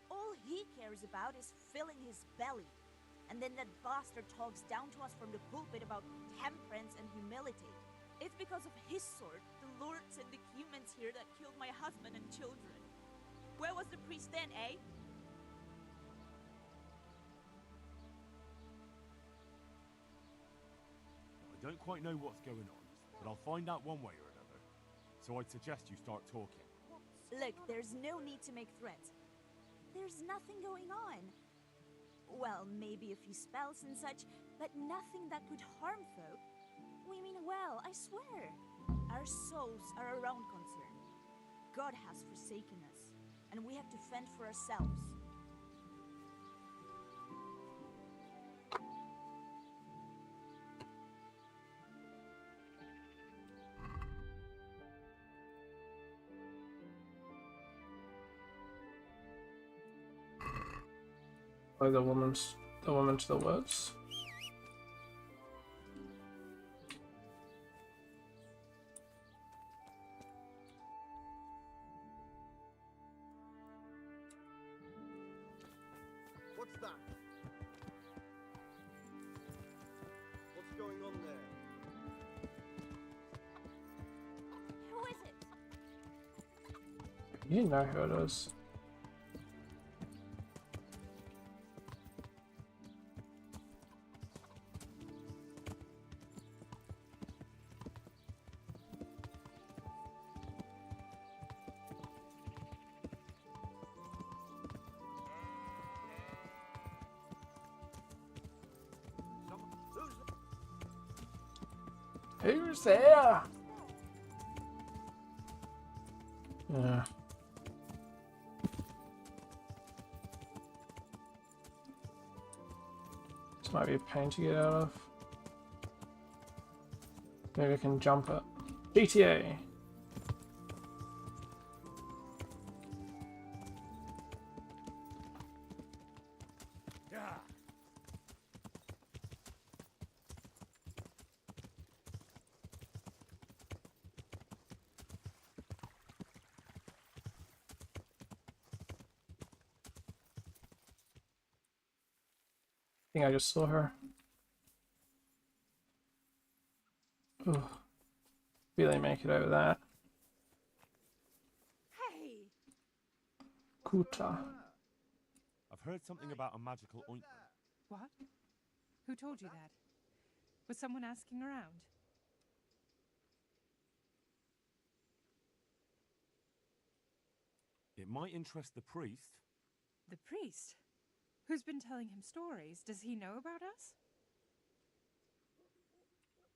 All he cares about is filling his belly. And then that bastard talks down to us from the pulpit about temperance and humility. It's because of his sort, the lords and the humans here, that killed my husband and children. Where was the priest then, eh? I don't quite know what's going on, but I'll find out one way or another. So I'd suggest you start talking. Look, there's no need to make threats. There's nothing going on. Well, maybe a few spells and such, but nothing that could harm folk. We mean well, I swear. Our souls are our own concern. God has forsaken us, and we have to fend for ourselves. Play the woman to the words. What's that? What's going on there? Who is it? You know who it is. Who's there? Yeah. This might be a pain to get out of. Maybe I can jump it. GTA! I think I just saw her. Ooh. Really make it over that. Hey! Kuta. I've heard something about a magical ointment. What? Who told you that? Was someone asking around? It might interest the priest. The priest? Who's been telling him stories? Does he know about us?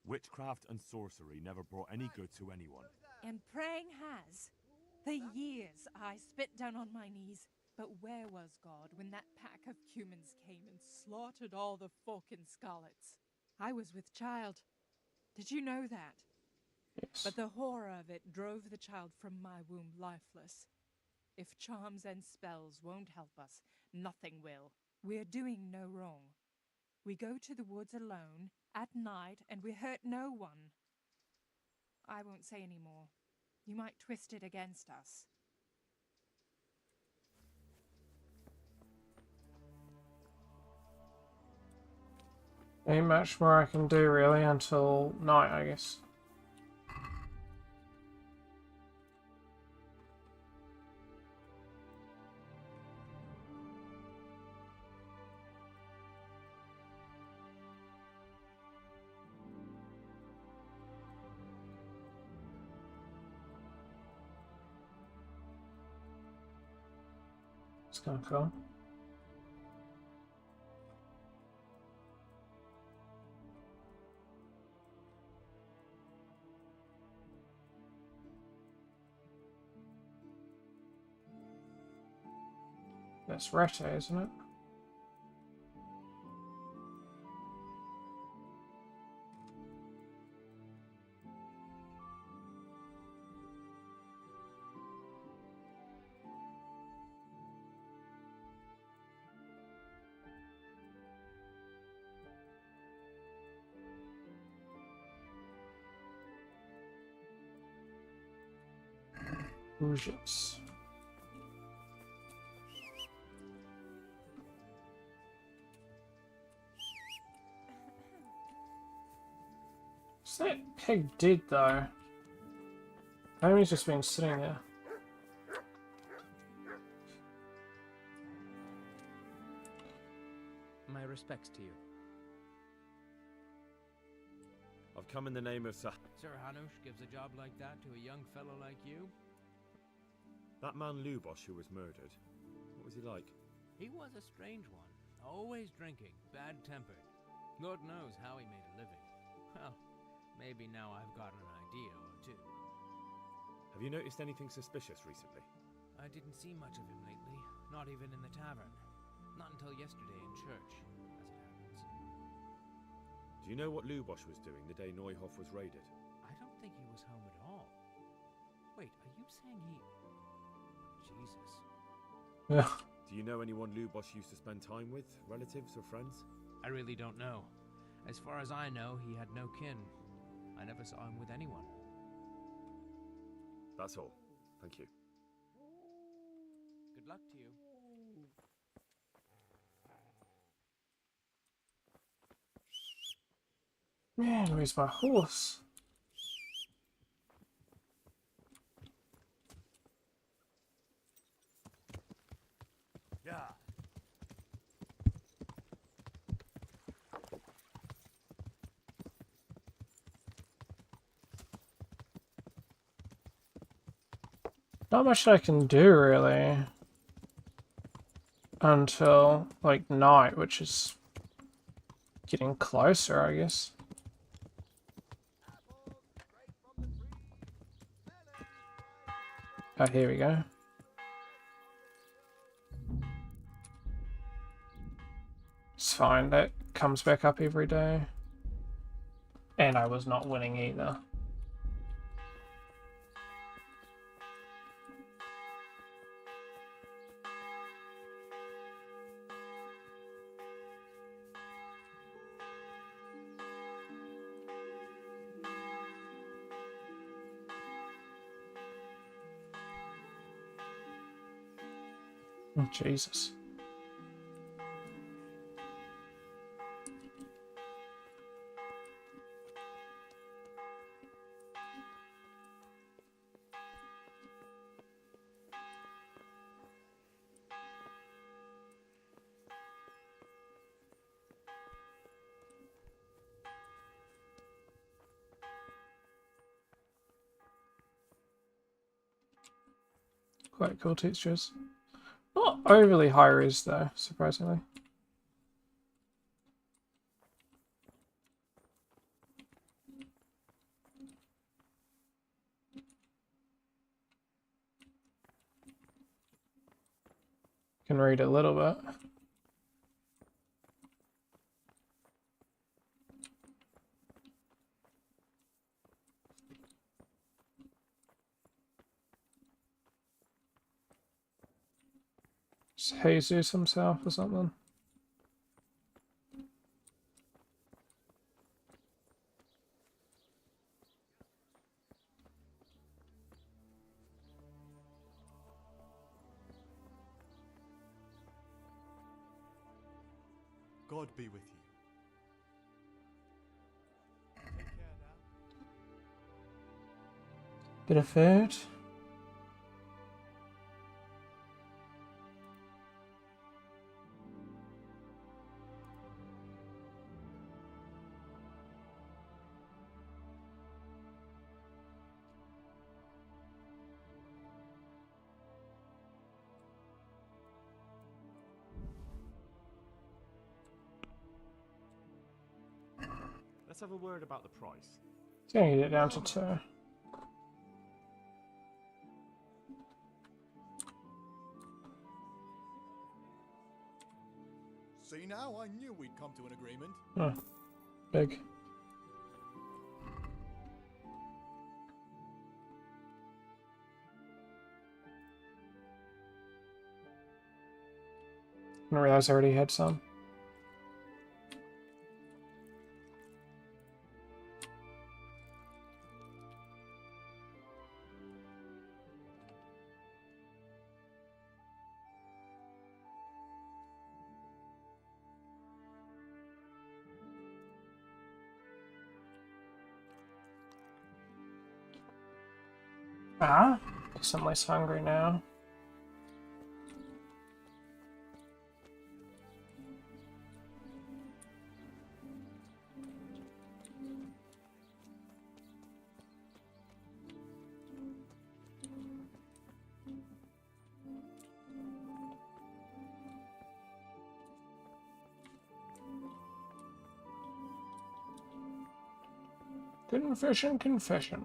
Witchcraft and sorcery never brought any good to anyone. And praying has. For years I spit down on my knees. But where was God when that pack of humans came and slaughtered all the folk in Scarlets? I was with child. Did you know that? Yes. But the horror of it drove the child from my womb lifeless. If charms and spells won't help us, nothing will. We're doing no wrong. We go to the woods alone, at night, and we hurt no one. I won't say any more. You might twist it against us. Ain't much more I can do really until night, I guess. It's kind of cool. That's Rete, isn't it? Rouges. What's that pig did though? Maybe he's just been sitting there. My respects to you. I've come in the name of Sir Hanush gives a job like that to a young fellow like you? That man Lubosh who was murdered. What was he like? He was a strange one. Always drinking, bad-tempered. Lord knows how he made a living. Well, maybe now I've got an idea or two. Have you noticed anything suspicious recently? I didn't see much of him lately, not even in the tavern. Not until yesterday in church, as it happens. Do you know what Lubosh was doing the day Neuhof was raided? I don't think he was home at all. Wait, are you saying he... Jesus. Yeah. Do you know anyone Lubosh used to spend time with? Relatives or friends? I really don't know. As far as I know, he had no kin. I never saw him with anyone. That's all. Thank you. Good luck to you. Man, where's my horse? Yeah. Not much I can do really until like night, which is getting closer, I guess. Oh, here we go. It's fine, that comes back up every day. And I was not winning either. Oh, Jesus. Quite cool textures. Not overly high res though, surprisingly. Can read a little bit. It's Jesus himself or something. God be with you. Take care now. Bit of food. Let's have a word about the price. Gonna get it down to 2. See now, I knew we'd come to an agreement. Oh, big. Didn't realize I already had some. Ah, guess I'm less hungry now. Confession, confession.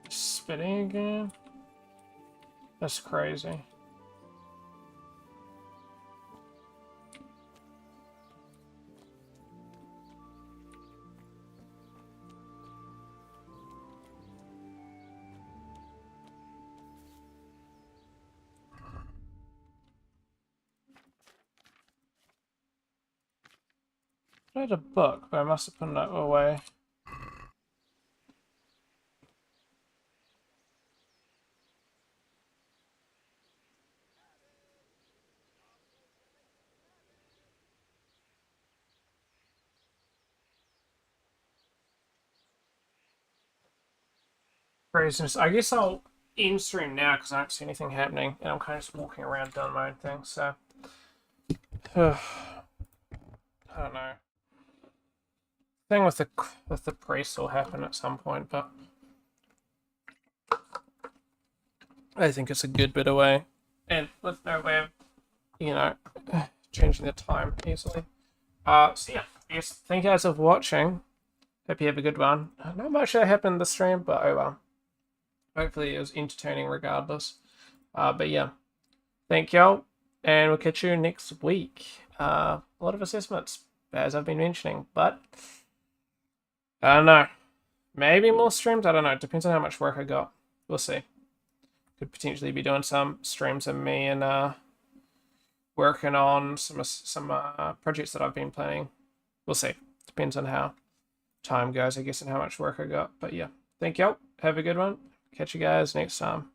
Spitting again? That's crazy. I had a book, but I must have put that away. Craziness. I guess I'll end stream now because I don't see anything happening, and I'm kind of just walking around doing my own thing. So, I don't know. Thing with the priest will happen at some point, but I think it's a good bit away, and with no way of, you know, changing the time easily. So yeah, I guess thank you guys for watching. Hope you have a good one. Not much that happened in the stream, but oh well. Hopefully it was entertaining regardless. But yeah, thank y'all, and we'll catch you next week. A lot of assessments, as I've been mentioning, but I don't know. Maybe more streams? I don't know. It depends on how much work I got. We'll see. Could potentially be doing some streams of me and working on some projects that I've been planning. We'll see. Depends on how time goes, I guess, and how much work I got. But yeah, thank y'all. Have a good one. Catch you guys next time.